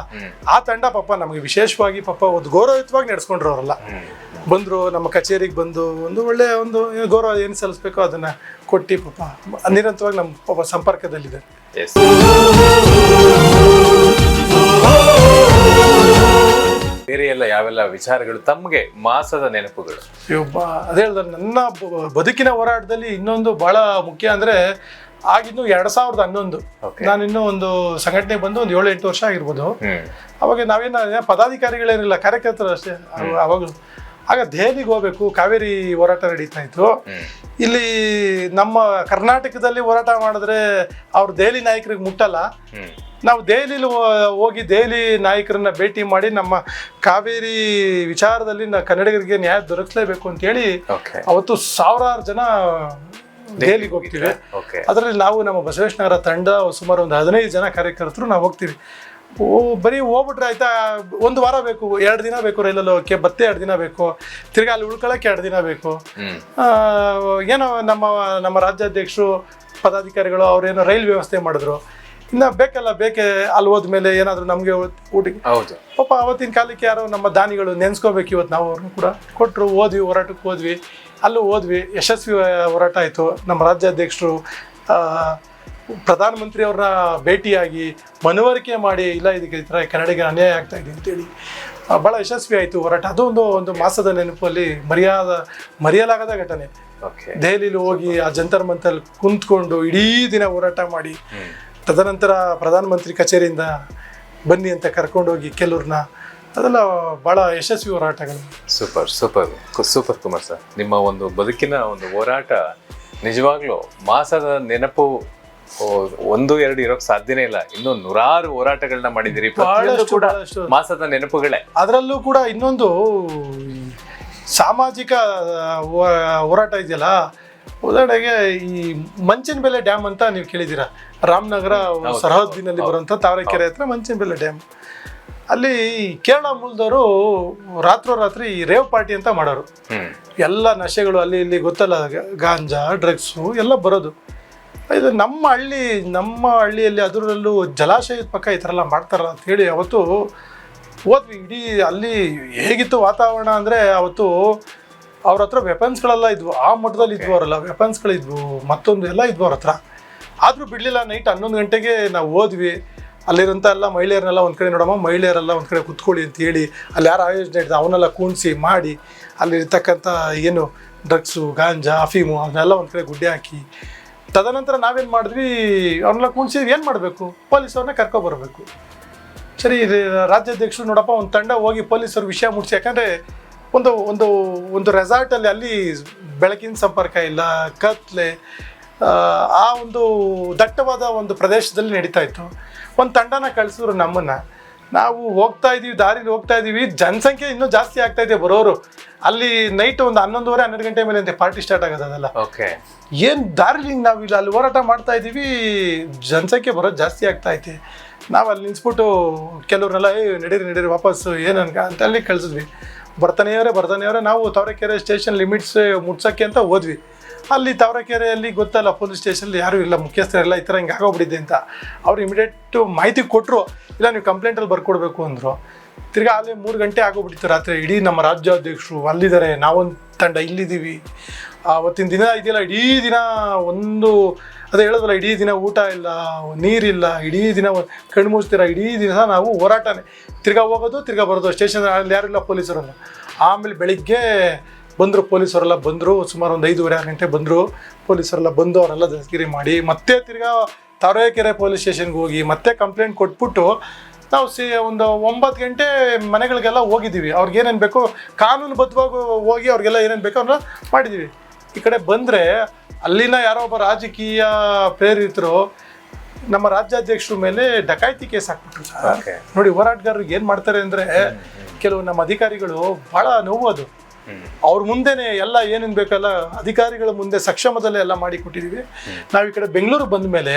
ಆ ತಂಡ ಪಾಪ ನಮಗೆ ವಿಶೇಷವಾಗಿ ಒಂದು ಗೌರವಯುತವಾಗಿ ನಡೆಸ್ಕೊಂಡ್ರು. ಅವರೆಲ್ಲ ಬಂದರು, ನಮ್ಮ ಕಚೇರಿಗೆ ಬಂದು ಒಂದು ಒಳ್ಳೆ ಒಂದು ಗೌರವ ಏನು ಸಲ್ಲಿಸ್ಬೇಕೋ ಅದನ್ನ ಕೊಟ್ಟು ಪಾಪ ನಿರಂತರವಾಗಿ ನಮ್ಮ ಪಾಪ ಸಂಪರ್ಕದಲ್ಲಿದೆ. ಬೇರೆ ಎಲ್ಲ ಯಾವೆಲ್ಲ ವಿಚಾರಗಳು ತಮಗೆ ಮಾಸದ ನೆನಪುಗಳು? ಅದೇ ಹೇಳ್ದ, ನನ್ನ ಬದುಕಿನ ಹೋರಾಟದಲ್ಲಿ ಇನ್ನೊಂದು ಬಹಳ ಮುಖ್ಯ ಅಂದರೆ ಆಗಿದ್ದು 2011. ನಾನಿನ್ನೂ ಒಂದು ಸಂಘಟನೆಗೆ ಬಂದು ಒಂದು 7-8 ವರ್ಷ ಆಗಿರ್ಬೋದು. ಅವಾಗ ನಾವೇನು ಪದಾಧಿಕಾರಿಗಳೇನಿಲ್ಲ, ಕಾರ್ಯಕರ್ತರು ಅಷ್ಟೇ. ಅವಾಗಲೂ ಆಗ ದೆಹಲಿಗೆ ಹೋಗ್ಬೇಕು, ಕಾವೇರಿ ಹೋರಾಟ ನಡೀತಾ ಇತ್ತು. ಇಲ್ಲಿ ನಮ್ಮ ಕರ್ನಾಟಕದಲ್ಲಿ ಹೋರಾಟ ಮಾಡಿದ್ರೆ ಅವ್ರು ದೆಹಲಿ ನಾಯಕರಿಗೆ ಮುಟ್ಟಲ್ಲ. ನಾವು ದೆಹಲಿಲಿ ಹೋಗಿ ದೆಹಲಿ ನಾಯಕರನ್ನ ಭೇಟಿ ಮಾಡಿ ನಮ್ಮ ಕಾವೇರಿ ವಿಚಾರದಲ್ಲಿ ಕನ್ನಡಿಗರಿಗೆ ನ್ಯಾಯ ದೊರಕಿಸಲೇಬೇಕು ಅಂತೇಳಿ ಅವತ್ತು ಸಾವಿರಾರು ಜನ ದೆಹಲಿಗೆ ಹೋಗ್ತೀವಿ. ಅದರಲ್ಲಿ ನಾವು ನಮ್ಮ ಬಸವೇಶ್ವರ ತಂಡ ಸುಮಾರು ಒಂದು 15 ಜನ ಕಾರ್ಯಕರ್ತರು ನಾವು ಹೋಗ್ತೀವಿ. ಬರೀ ಹೋಗ್ಬಿಟ್ರೆ ಆಯ್ತಾ, ಒಂದು ವಾರ ಬೇಕು, 2 ದಿನ ಬೇಕು ರೈಲಲ್ಲಿ ಹೋಗಕ್ಕೆ, ಮತ್ತೆ 2 ದಿನ ಬೇಕು, ತಿರ್ಗಾ ಅಲ್ಲಿ ಉಳ್ಕೊಳ್ಳೋಕೆ 2 ದಿನ ಬೇಕು. ಏನೋ ನಮ್ಮ ರಾಜ್ಯಾಧ್ಯಕ್ಷರು ಪದಾಧಿಕಾರಿಗಳು ಅವ್ರೇನೋ ರೈಲ್ ವ್ಯವಸ್ಥೆ ಮಾಡಿದ್ರು. ಇನ್ನು ಬೇಕೆ ಅಲ್ಲಿ ಹೋದ್ಮೇಲೆ ಏನಾದರೂ ನಮಗೆ ಊಟಿಗೆ ಪಾಪ ಅವತ್ತಿನ ಕಾಲಕ್ಕೆ ಯಾರೋ ನಮ್ಮ ದಾನಿಗಳು ನೆನೆಸ್ಕೋಬೇಕು. ಇವತ್ತು ನಾವು ಅವ್ರನ್ನ ಕೂಡ ಕೊಟ್ಟರು, ಹೋದ್ವಿ, ಹೋರಾಟಕ್ಕೆ ಹೋದ್ವಿ, ಅಲ್ಲೂ ಹೋದ್ವಿ, ಯಶಸ್ವಿ ಹೋರಾಟ ಆಯಿತು. ನಮ್ಮ ರಾಜ್ಯಾಧ್ಯಕ್ಷರು ಪ್ರಧಾನಮಂತ್ರಿ ಅವ್ರನ್ನ ಭೇಟಿಯಾಗಿ ಮನವರಿಕೆ ಮಾಡಿ, ಇಲ್ಲ ಇದಕ್ಕೆ ಈ ಥರ ಕನ್ನಡಿಗರ ಅನ್ಯಾಯ ಆಗ್ತಾ ಇದೆ ಅಂತೇಳಿ ಭಾಳ ಯಶಸ್ವಿ ಆಯಿತು ಹೋರಾಟ. ಅದು ಒಂದು ಮಾಸದ ನೆನಪಲ್ಲಿ ಮರೆಯಲಾಗದ ಘಟನೆ. ದೆಹಲಿಲಿ ಹೋಗಿ ಆ ಜಂತರ್ ಮಂತರ್ ಕುಂತ್ಕೊಂಡು ಇಡೀ ದಿನ ಹೋರಾಟ ಮಾಡಿ, ತದನಂತರ ಪ್ರಧಾನಮಂತ್ರಿ ಕಚೇರಿಯಿಂದ ಬನ್ನಿ ಅಂತ ಕರ್ಕೊಂಡೋಗಿ ಕೆಲವ್ರನ್ನ, ಅದೆಲ್ಲ ಭಾಳ ಯಶಸ್ವಿ ಹೋರಾಟಗಳು. ಸೂಪರ್ ಕುಮಾರ್ ಸರ್, ನಿಮ್ಮ ಒಂದು ಬದುಕಿನ ಒಂದು ಹೋರಾಟ ನಿಜವಾಗ್ಲೂ ಮಾಸದ ನೆನಪು 1-2 ಇರೋಕ್ ಸಾಧ್ಯನೇ ಇಲ್ಲ. ಇನ್ನೂ 100 ಹೋರಾಟಗಳನ್ನ ಮಾಡಿದಿರಿ, ಕೂಡ ಮಾಸದ ನೆನಪುಗಳೇ. ಅದರಲ್ಲೂ ಕೂಡ ಇನ್ನೊಂದು ಸಾಮಾಜಿಕ ಹೋರಾಟ ಇದೆಯಲ್ಲ, ಉದಾಹರಣೆಗೆ ಈ ಮಂಚನಬೆಲೆ ಡ್ಯಾಮ್ ಅಂತ ನೀವು ಕೇಳಿದ್ದೀರಾ, ರಾಮನಗರ ಸರಹದ್ದಿನಲ್ಲಿ ಬರುವಂಥ ತಾವರೆಕೆರೆ ಹತ್ರ ಮಂಚನಬೆಲೆ ಡ್ಯಾಮ್. ಅಲ್ಲಿ ಕೇರಳ ಮೂಲದವರು ರಾತ್ರೋರಾತ್ರಿ ರೇವ್ ಪಾರ್ಟಿ ಅಂತ ಮಾಡೋರು. ಎಲ್ಲ ನಶೆಗಳು ಅಲ್ಲಿ ಇಲ್ಲಿ ಗೊತ್ತಲ್ಲ, ಗಾಂಜಾ, ಡ್ರಗ್ಸು ಎಲ್ಲ ಬರೋದು. ಇದು ನಮ್ಮ ಹಳ್ಳಿಯಲ್ಲಿ ಅದರಲ್ಲೂ ಜಲಾಶಯದ ಪಕ್ಕ ಈ ಥರ ಎಲ್ಲ ಮಾಡ್ತಾರ ಅಂತ ಹೇಳಿ ಅವತ್ತು ಹೋದ್ವಿ. ಇಡೀ ಅಲ್ಲಿ ಹೇಗಿತ್ತು ವಾತಾವರಣ ಅಂದರೆ, ಅವತ್ತು ಅವ್ರ ಹತ್ರ ವೆಪನ್ಸ್ಗಳೆಲ್ಲ ಇದ್ವು, ಆ ಮಟ್ಟದಲ್ಲಿ ಇದ್ವು ಅವರೆಲ್ಲ, ವೆಪನ್ಸ್ಗಳಿದ್ವು, ಮತ್ತೊಂದು ಎಲ್ಲ ಇದ್ವು ಅವ್ರ ಹತ್ರ. ಆದರೂ ಬಿಡಲಿಲ್ಲ. ನೈಟ್ 11 ಗಂಟೆಗೆ ನಾವು ಹೋದ್ವಿ. ಅಲ್ಲಿರೋಂಥ ಎಲ್ಲ ಮಹಿಳೆಯರನ್ನೆಲ್ಲ ಒಂದು ಕಡೆ ನೋಡಮ್ಮ, ಮಹಿಳೆಯರೆಲ್ಲ ಒಂದು ಕಡೆ ಕುತ್ಕೊಳ್ಳಿ ಅಂತ ಹೇಳಿ, ಅಲ್ಲಿ ಯಾರು ಆಯೋಜನೆ ಇದ್ದ ಅವನ್ನೆಲ್ಲ ಕೂಣಿಸಿ ಮಾಡಿ, ಅಲ್ಲಿರ್ತಕ್ಕಂಥ ಏನು ಡ್ರಗ್ಸು, ಗಾಂಜಾ, ಅಫೀಮು ಅವನ್ನೆಲ್ಲ ಒಂದು ಕಡೆ ಗುಡ್ಡೆ ಹಾಕಿ, ತದನಂತರ ನಾವೇನು ಮಾಡಿದ್ವಿ, ಅವ್ರನ್ನೆಲ್ಲ ಕೂಣಿಸಿ ಏನು ಮಾಡಬೇಕು, ಪೊಲೀಸವ್ರನ್ನ ಕರ್ಕೊಬರ್ಬೇಕು. ಸರಿ, ರಾಜ್ಯಾಧ್ಯಕ್ಷರು ನೋಡಪ್ಪ ಒಂದು ತಂಡ ಹೋಗಿ ಪೊಲೀಸರು ವಿಷಯ ಮುಟ್ಟಿಸಿ, ಯಾಕಂದರೆ ಒಂದು ರೆಸಾರ್ಟಲ್ಲಿ ಅಲ್ಲಿ ಬೆಳಕಿನ ಸಂಪರ್ಕ ಇಲ್ಲ, ಕತ್ಲೆ, ಆ ಒಂದು ದಟ್ಟವಾದ ಒಂದು ಪ್ರದೇಶದಲ್ಲಿ ನಡೀತಾ ಇತ್ತು. ಒಂದು ತಂಡನ ಕಳಿಸಿದ್ರು ನಮ್ಮನ್ನು. ನಾವು ಹೋಗ್ತಾ ಇದ್ದೀವಿ, ದಾರಿಲಿ ಹೋಗ್ತಾ ಇದ್ದೀವಿ, ಜನಸಂಖ್ಯೆ ಇನ್ನೂ ಜಾಸ್ತಿ ಆಗ್ತಾ ಇದೆ ಬರೋರು. ಅಲ್ಲಿ ನೈಟ್ ಒಂದು 11:30-12 ಗಂಟೆ ಮೇಲೆ ಅಂತೆ ಪಾರ್ಟಿ ಸ್ಟಾರ್ಟ್ ಆಗೋದು. ಅದೆಲ್ಲ ಏನು ದಾರಿಲಿ ನಾವು ಇಲ್ಲ ಅಲ್ಲಿ ಹೋರಾಟ ಮಾಡ್ತಾ ಇದ್ದೀವಿ, ಜನಸಂಖ್ಯೆ ಬರೋದು ಜಾಸ್ತಿ ಆಗ್ತಾ ಐತೆ. ನಾವು ಅಲ್ಲಿ ನಿಲ್ಸ್ಬಿಟ್ಟು ಕೆಲವ್ರನ್ನೆಲ್ಲ ನಡೀರಿ ವಾಪಸ್ಸು ಏನನ್ಕ ಅಂತ ಅಲ್ಲಿ ಕಳಿಸಿದ್ವಿ. ಬರ್ತಾನೆಯವರೇ ನಾವು ತಾವರೆಕೆರೆ ಸ್ಟೇಷನ್ ಲಿಮಿಟ್ಸ್ ಮುಟ್ಸೋಕ್ಕೆ ಅಂತ ಹೋದ್ವಿ. ಅಲ್ಲಿ ತಾವರೆಕೆರೆಯಲ್ಲಿ ಗೊತ್ತಲ್ಲ, ಪೊಲೀಸ್ ಸ್ಟೇಷನಲ್ಲಿ ಯಾರೂ ಇಲ್ಲ, ಮುಖ್ಯಸ್ಥರೆಲ್ಲ ಈ ಥರ ಹಿಂಗೆ ಆಗೋಗ್ಬಿಟ್ಟಿದೆ ಅಂತ. ಅವ್ರು ಇಮಿಡಿಯೇಟು ಮಾಹಿತಿ ಕೊಟ್ಟರು, ಇಲ್ಲ ನೀವು ಕಂಪ್ಲೇಂಟಲ್ಲಿ ಬರ್ಕೊಡ್ಬೇಕು ಅಂದರು. ತಿರ್ಗಾ ಅಲ್ಲೇ 3 ಗಂಟೆ ಆಗೋಗ್ಬಿಟ್ಟಿತ್ತು ರಾತ್ರಿ. ಇಡೀ ನಮ್ಮ ರಾಜ್ಯಾಧ್ಯಕ್ಷರು ಅಲ್ಲಿದ್ದಾರೆ, ನಾವೊಂದು ತಂಡ ಇಲ್ಲಿದ್ದೀವಿ. ಅವತ್ತಿನ ದಿನ ಇದೆಯಲ್ಲ, ಇಡೀ ದಿನ ಅದೇ ಹೇಳೋದಲ್ಲ, ಇಡೀ ದಿನ ಊಟ ಇಲ್ಲ, ನೀರಿಲ್ಲ, ಇಡೀ ದಿನ ಕಣ್ಣು ಮುಚ್ತೀರ, ಇಡೀ ದಿನ ನಾವು ಹೋರಾಟನೇ. ತಿರ್ಗಾ ಹೋಗೋದು, ತಿರ್ಗಾ ಬರೋದು. ಸ್ಟೇಷನ್ ಅಲ್ಲಿ ಯಾರಿಲ್ಲ, ಪೊಲೀಸರಲ್ಲ. ಆಮೇಲೆ ಬೆಳಿಗ್ಗೆ ಬಂದರು, ಪೊಲೀಸರೆಲ್ಲ ಬಂದರು, ಸುಮಾರು ಒಂದು 5:30-6 ಗಂಟೆ ಬಂದರು. ಪೊಲೀಸರೆಲ್ಲ ಬಂದು ಅವರೆಲ್ಲ ದಸ್ತಗಿರಿ ಮಾಡಿ, ಮತ್ತೆ ತಿರ್ಗಾ ತಾವರೆಕೆರೆ ಪೊಲೀಸ್ ಸ್ಟೇಷನ್ಗೆ ಹೋಗಿ ಮತ್ತೆ ಕಂಪ್ಲೇಂಟ್ ಕೊಟ್ಬಿಟ್ಟು ನಾವು ಒಂದು 9 ಗಂಟೆ ಮನೆಗಳಿಗೆಲ್ಲ ಹೋಗಿದ್ದೀವಿ. ಅವ್ರಿಗೆ ಏನೇನು ಬೇಕೋ ಕಾನೂನುಬದ್ಧವಾಗಿ ಹೋಗಿ ಅವ್ರಿಗೆಲ್ಲ ಏನೇನು ಬೇಕೋ ಅವ್ರನ್ನ ಮಾಡಿದ್ದೀವಿ. ಈ ಕಡೆ ಬಂದರೆ ಅಲ್ಲಿನ ಯಾರೋ ಒಬ್ಬ ರಾಜಕೀಯ ಪ್ರೇರಿತರು ನಮ್ಮ ರಾಜ್ಯಾಧ್ಯಕ್ಷರ ಮೇಲೆ ಡಕಾಯಿತಿ ಕೇಸ್ ಹಾಕ್ಬಿಟ್ರು ಸರ್. ನೋಡಿ, ಹೋರಾಟಗಾರರಿಗೆ ಏನು ಮಾಡ್ತಾರೆ ಅಂದರೆ, ಕೆಲವು ನಮ್ಮ ಅಧಿಕಾರಿಗಳು ಭಾಳ ನೋವು. ಅದು ಅವ್ರ ಮುಂದೆನೆ ಎಲ್ಲ ಏನೇನು ಬೇಕಲ್ಲ ಅಧಿಕಾರಿಗಳ ಮುಂದೆ ಸಕ್ಷಮದಲ್ಲೇ ಎಲ್ಲ ಮಾಡಿ ಕೊಟ್ಟಿದ್ದೀವಿ. ನಾವು ಈ ಕಡೆ ಬೆಂಗಳೂರು ಬಂದ ಮೇಲೆ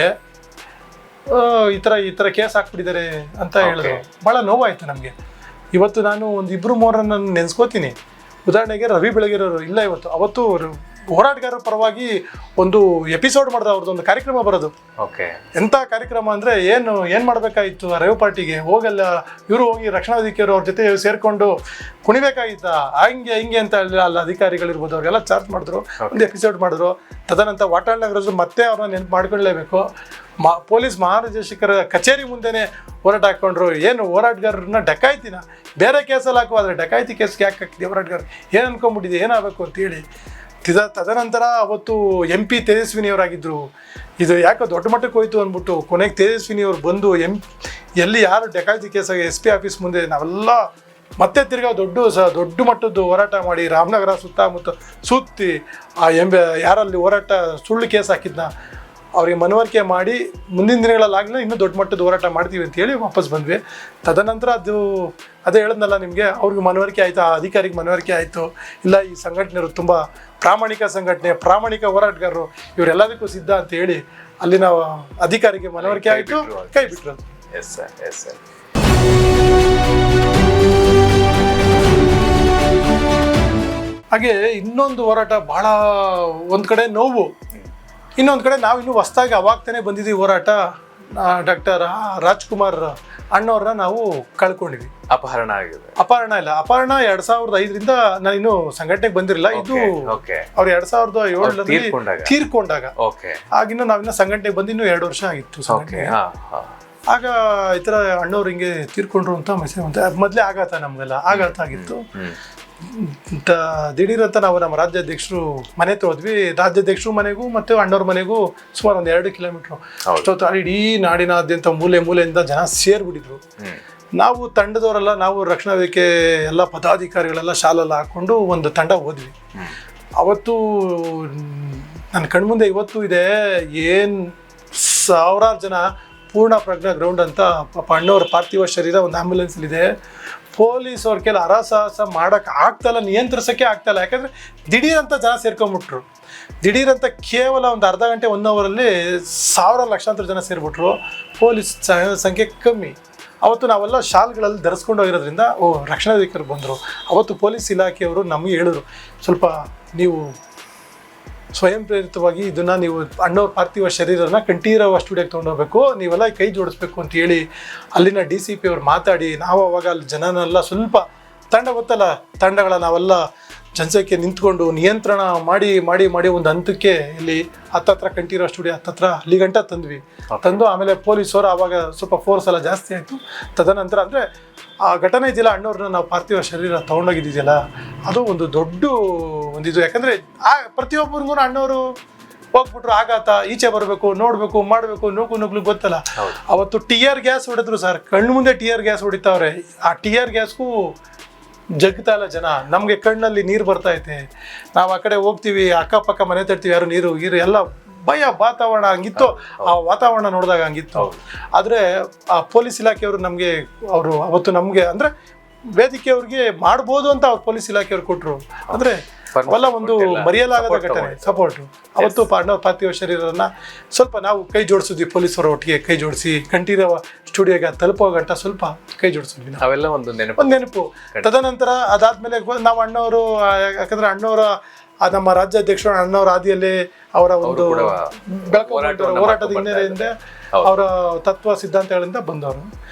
ಈ ಥರ ಕೇಸ್ ಹಾಕ್ಬಿಟ್ಟಿದ್ದಾರೆ ಅಂತ ಹೇಳಿದ್ರು. ಭಾಳ ನೋವಾಯಿತು ನಮಗೆ. ಇವತ್ತು ನಾನು 1-2-3 ನೆನೆಸ್ಕೋತೀನಿ. ಉದಾಹರಣೆಗೆ ರವಿ ಬೆಳಗೆರೆಯವರು ಇಲ್ಲ ಇವತ್ತು, ಅವತ್ತು ಹೋರಾಟಗಾರರ ಪರವಾಗಿ ಒಂದು ಎಪಿಸೋಡ್ ಮಾಡಿದ, ಅವ್ರದ್ದೊಂದು ಕಾರ್ಯಕ್ರಮ ಬರೋದು. ಎಂಥ ಕಾರ್ಯಕ್ರಮ ಅಂದರೆ, ಏನು ಮಾಡಬೇಕಾಗಿತ್ತು ಆ ರೇವ್ ಪಾರ್ಟಿಗೆ ಹೋಗಲ್ಲ, ಇವರು ಹೋಗಿ ರಕ್ಷಣಾ ಅಧಿಕಾರಿ ಅವ್ರ ಜೊತೆ ಸೇರಿಕೊಂಡು ಕುಣಿಬೇಕಾಗಿತ್ತ, ಹಿಂಗೆ ಅಂತ ಅಲ್ಲಿ ಅಧಿಕಾರಿಗಳಿರ್ಬೋದು ಅವ್ರಿಗೆಲ್ಲ ಚಾರ್ಜ್ ಮಾಡಿದ್ರು, ಒಂದು ಎಪಿಸೋಡ್ ಮಾಡಿದ್ರು. ತದನಂತರ ವಾಟಾಳ್ ನಗರದ್ರು ಮತ್ತೆ ಅವ್ರನ್ನ ನೆನಪು ಮಾಡ್ಕೊಳ್ಳೇಬೇಕು. ಪೊಲೀಸ್ ಮಹಾನಿರ್ದೇಶಕರ ಕಚೇರಿ ಮುಂದೆನೇ ಹೋರಾಟ ಹಾಕ್ಕೊಂಡ್ರು. ಏನು ಹೋರಾಟಗಾರರನ್ನ ಡಕಾಯ್ತಿನ ಬೇರೆ ಕೇಸಲ್ಲಿ ಹಾಕುವಾದ್ರೆ ಡಕಾಯ್ತಿ ಕೇಸ್ಗೆ ಯಾಕೆ ಹಾಕಿದೆ ಹೋರಾಟಗಾರ, ಏನು ಅನ್ಕೊಂಡ್ಬಿಟ್ಟಿದೆ, ಏನಾಗಬೇಕು ಅಂತೇಳಿ. ತದನಂತರ ಅವತ್ತು MP ತೇಜಸ್ವಿನಿಯವರಾಗಿದ್ದರು. ಇದು ಯಾಕೋ ದೊಡ್ಡ ಮಟ್ಟಕ್ಕೆ ಹೋಯ್ತು ಅಂದ್ಬಿಟ್ಟು ಕೊನೆಗೆ ತೇಜಸ್ವಿನಿಯವರು ಬಂದು ಎಲ್ಲಿ ಯಾರು ಡಕಾಯ್ತಿ ಕೇಸಾಗಿ SP ಆಫೀಸ್ ಮುಂದೆ ನಾವೆಲ್ಲ ಮತ್ತೆ ತಿರ್ಗಾ ದೊಡ್ಡ ಮಟ್ಟದ್ದು ಹೋರಾಟ ಮಾಡಿ ರಾಮನಗರ ಸುತ್ತಮುತ್ತ ಸುತ್ತಿ ಆ ಯಾರಲ್ಲಿ ಹೋರಾಟ ಸುಳ್ಳು ಕೇಸ್ ಹಾಕಿದ್ನ ಅವ್ರಿಗೆ ಮನವರಿಕೆ ಮಾಡಿ ಮುಂದಿನ ದಿನಗಳಲ್ಲಾಗಲಿ ಇನ್ನೂ ದೊಡ್ಡ ಮಟ್ಟದ ಹೋರಾಟ ಮಾಡ್ತೀವಿ ಅಂತ ಹೇಳಿ ವಾಪಸ್ ಬಂದ್ವಿ. ತದನಂತರ ಅದೇ ಹೇಳಿದ್ನಲ್ಲ ನಿಮಗೆ, ಅವ್ರಿಗೆ ಮನವರಿಕೆ ಆಯಿತು, ಆ ಅಧಿಕಾರಿಗೆ ಮನವರಿಕೆ ಆಯಿತು, ಇಲ್ಲ ಈ ಸಂಘಟನೆಯವರು ತುಂಬ ಪ್ರಾಮಾಣಿಕ ಸಂಘಟನೆ, ಪ್ರಾಮಾಣಿಕ ಹೋರಾಟಗಾರರು, ಇವರೆಲ್ಲದಕ್ಕೂ ಸಿದ್ಧ ಅಂತ ಹೇಳಿ ಅಲ್ಲಿನ ಅಧಿಕಾರಿಗೆ ಮನವರಿಕೆ ಆಯಿತು, ಕೈ ಬಿಟ್ರು. Yes sir, yes sir. ಹಾಗೆ ಇನ್ನೊಂದು ಹೋರಾಟ ಭಾಳ ಒಂದು ಕಡೆ ನೋವು, ಇನ್ನೊಂದು ಕಡೆ ನಾವು ಇನ್ನೂ ಹೊಸ್ದಾಗಿ ಅವಾಗ್ತಾನೆ ಬಂದಿದ್ದೀವಿ ಹೋರಾಟ. ಡಾಕ್ಟರ್ ರಾಜ್ಕುಮಾರ್ ಅಣ್ಣವ್ರನ್ನ ನಾವು ಕಳ್ಕೊಂಡಿವಿ. ಅಪಹರಣ ಆಗಿದೆ? ಅಪಹರಣ ಇಲ್ಲ, ಅಪಹರಣ 2005ರಿಂದ ನಾನು ಇನ್ನೂ ಸಂಘಟನೆಗೆ ಬಂದಿರಲಿಲ್ಲ. ಇದು ಅವ್ರು 2007ರಲ್ಲಿ ತೀರ್ಕೊಂಡಾಗ, ಆಗಿನ್ನೂ ನಾವಿನ್ನ ಸಂಘಟನೆಗೆ ಬಂದು ಇನ್ನೂ 2 ವರ್ಷ ಆಗಿತ್ತು ಸಂಘಟನೆ. ಆಗ ಈ ಥರ ಅಣ್ಣವ್ರು ಹಿಂಗೆ ತೀರ್ಕೊಂಡ್ರು ಅಂತ ಮೆಸೇಜ್ ಅಂತ ಮೊದಲೇ ಆಘಾತ, ನಮಗೆಲ್ಲ ಆಘಾತ ಆಗಿತ್ತು. ದಿಢೀರಂತ ನಾವು ನಮ್ಮ ರಾಜ್ಯಾಧ್ಯಕ್ಷರು ಮನೆ ಹೋದ್ವಿ. ರಾಜ್ಯಾಧ್ಯಕ್ಷರು ಮನೆಗೂ ಮತ್ತು ಅಣ್ಣವ್ರ ಮನೆಗೂ ಸುಮಾರು ಒಂದು 2 ಕಿಲೋಮೀಟ್ರು. ಅಷ್ಟೊತ್ತು ಇಡೀ ನಾಡಿನಾದ್ಯಂತ ಮೂಲೆಯಿಂದ ಜನ ಸೇರ್ಬಿಟ್ಟಿದ್ರು. ನಾವು ತಂಡದವರೆಲ್ಲ, ನಾವು ರಕ್ಷಣಾ ವೇದಿಕೆ ಎಲ್ಲ ಪದಾಧಿಕಾರಿಗಳೆಲ್ಲ ಶಾಲೆಲ್ಲ ಹಾಕೊಂಡು ಒಂದು ತಂಡ ಹೋದ್ವಿ. ಅವತ್ತು ನನ್ನ ಕಣ್ಮುಂದೆ ಇವತ್ತು ಇದೆ, ಏನು ಸಾವಿರಾರು ಜನ ಪೂರ್ಣ ಪ್ರಜ್ಞಾ ಗ್ರೌಂಡ್ ಅಂತ ಪಾಪ ಅಣ್ಣವ್ರ ಪಾರ್ಥಿವ ಶರೀರ ಒಂದು ಆಂಬ್ಯುಲೆನ್ಸಲ್ಲಿದೆ. ಪೊಲೀಸ್ ಅವ್ರ ಕೆಲ ಹರಸಾಹಸ ಮಾಡೋಕ್ಕೆ ಆಗ್ತಾಯಿಲ್ಲ, ನಿಯಂತ್ರಿಸೋಕ್ಕೆ ಆಗ್ತಾಯಿಲ್ಲ. ಯಾಕಂದರೆ ದಿಢೀರಂತ ಜನ ಸೇರ್ಕೊಂಬಿಟ್ರು. ದಿಢೀರಂತ ಕೇವಲ ಒಂದು ಅರ್ಧ ಗಂಟೆ 1 ಅವರಲ್ಲಿ ಲಕ್ಷಾಂತರ ಜನ ಸೇರಿಬಿಟ್ರು. ಪೊಲೀಸ್ ಸಂಖ್ಯೆ ಕಮ್ಮಿ. ಅವತ್ತು ನಾವೆಲ್ಲ ಶಾಲ್ಗಳಲ್ಲಿ ಧರಿಸ್ಕೊಂಡು ಹೋಗಿರೋದ್ರಿಂದ ರಕ್ಷಣಾ ವೇದಿಕರು ಬಂದರು. ಅವತ್ತು ಪೊಲೀಸ್ ಇಲಾಖೆಯವರು ನಮಗೆ ಹೇಳಿದ್ರು, ಸ್ವಲ್ಪ ನೀವು ಸ್ವಯಂ ಪ್ರೇರಿತವಾಗಿ ಇದನ್ನು ನೀವು ಅಣ್ಣವ್ರ ಪಾರ್ಥಿವ ಶರೀರನ ಕಂಠೀರವ ಸ್ಟುಡಿಯೋಗೆ ತೊಗೊಂಡೋಗ್ಬೇಕು, ನೀವೆಲ್ಲ ಕೈ ಜೋಡಿಸ್ಬೇಕು ಅಂತ ಹೇಳಿ ಅಲ್ಲಿನ DCP ಅವ್ರು ಮಾತಾಡಿ, ನಾವು ಅವಾಗ ಅಲ್ಲಿ ಜನನೆಲ್ಲ ಸ್ವಲ್ಪ ತಂಡ ಗೊತ್ತಲ್ಲ, ತಂಡಗಳ ನಾವೆಲ್ಲ ಜನಸಂಖ್ಯೆ ನಿಂತ್ಕೊಂಡು ನಿಯಂತ್ರಣ ಮಾಡಿ ಒಂದು ಹಂತಕ್ಕೆ ಇಲ್ಲಿ ಹತ್ತತ್ರ ಕಂಠೀರವ ಸ್ಟುಡಿಯೋ ಹತ್ತತ್ರ ಅಲ್ಲಿ ಗಂಟ ತಂದು ಆಮೇಲೆ ಪೊಲೀಸರು ಆವಾಗ ಸ್ವಲ್ಪ ಫೋರ್ಸ್ ಎಲ್ಲ ಜಾಸ್ತಿ ಆಯಿತು. ತದನಂತರ ಅಂದರೆ ಆ ಘಟನೆ ಇದೆಯಲ್ಲ, ಅಣ್ಣವ್ರನ್ನ ನಾವು ಪಾರ್ಥಿವ ಶರೀರ ತೊಗೊಂಡೋಗಿದ್ದಿದೆಯಲ್ಲ, ಅದು ಒಂದು ದೊಡ್ಡ ಒಂದಿದು. ಯಾಕಂದರೆ ಆ ಪ್ರತಿಯೊಬ್ಬರಿಗೂ ಅಣ್ಣವರು ಹೋಗ್ಬಿಟ್ರು, ಆಘಾತ, ಈಚೆ ಬರಬೇಕು, ನೋಡಬೇಕು, ಮಾಡಬೇಕು, ನುಗ್ಲು ಗೊತ್ತಲ್ಲ. ಅವತ್ತು ಟಿಯರ್ ಗ್ಯಾಸ್ ಹೊಡೆದ್ರು ಸರ್, ಕಣ್ಣು ಮುಂದೆ ಟಿಯರ್ ಗ್ಯಾಸ್ ಹೊಡಿತಾವ್ರೆ. ಆ ಟಿಯರ್ ಗ್ಯಾಸ್ಗೂ ಜಗ್ತಾ ಇಲ್ಲ ಜನ. ನಮಗೆ ಕಣ್ಣಲ್ಲಿ ನೀರು ಬರ್ತೈತೆ. ನಾವು ಆ ಕಡೆ ಹೋಗ್ತೀವಿ, ಅಕ್ಕಪಕ್ಕ ಮನೆ ತರ್ತೀವಿ, ಯಾರು ನೀರು ಎಲ್ಲ ಭಯ ವಾತಾವರಣ ಹಂಗಿತ್ತು. ಆ ವಾತಾವರಣ ನೋಡಿದಾಗ ಹಂಗಿತ್ತು. ಆದರೆ ಆ ಪೊಲೀಸ್ ಇಲಾಖೆಯವರು ನಮಗೆ ಅವತ್ತು ನಮಗೆ ಅಂದರೆ ವೇದಿಕೆಯವ್ರಿಗೆ ಮಾಡ್ಬೋದು ಅಂತ ಅವ್ರು ಪೊಲೀಸ್ ಇಲಾಖೆಯವ್ರು ಕೊಟ್ಟರು. ಅಂದರೆ ಅವೆಲ್ಲ ಒಂದು ಮರೆಯಲಾಗದ ಘಟನೆ, ಸಪೋರ್ಟು. ಅವತ್ತು ಅಣ್ಣವ್ರ ಪಾರ್ಥಿವ ಶರೀರನ ಸ್ವಲ್ಪ ನಾವು ಕೈ ಜೋಡಿಸಿದ್ವಿ, ಪೊಲೀಸರ ಒಟ್ಟಿಗೆ ಕೈ ಜೋಡಿಸಿ ಕಂಠೀರವ ಸ್ಟುಡಿಯೋಗೆ ತಲುಪೋ ಗಂಟ ಸ್ವಲ್ಪ ಕೈ ಜೋಡಿಸಿದ್ವಿ. ಅವೆಲ್ಲ ಒಂದು ನೆನಪು. ತದನಂತರ ಅದಾದ್ಮೇಲೆ ನಾವು ಅಣ್ಣವರು, ಯಾಕಂದ್ರೆ ಅಣ್ಣವರ ನಮ್ಮ ರಾಜ್ಯಾಧ್ಯಕ್ಷರು ಅಣ್ಣವ್ರ ಆದಿಯಲ್ಲಿ ಅವರ ಒಂದು ಹೋರಾಟದ ಹಿನ್ನೆಲೆಯಿಂದ ಅವರ ತತ್ವ ಸಿದ್ಧಾಂತಗಳಿಂದ ಬಂದವರು.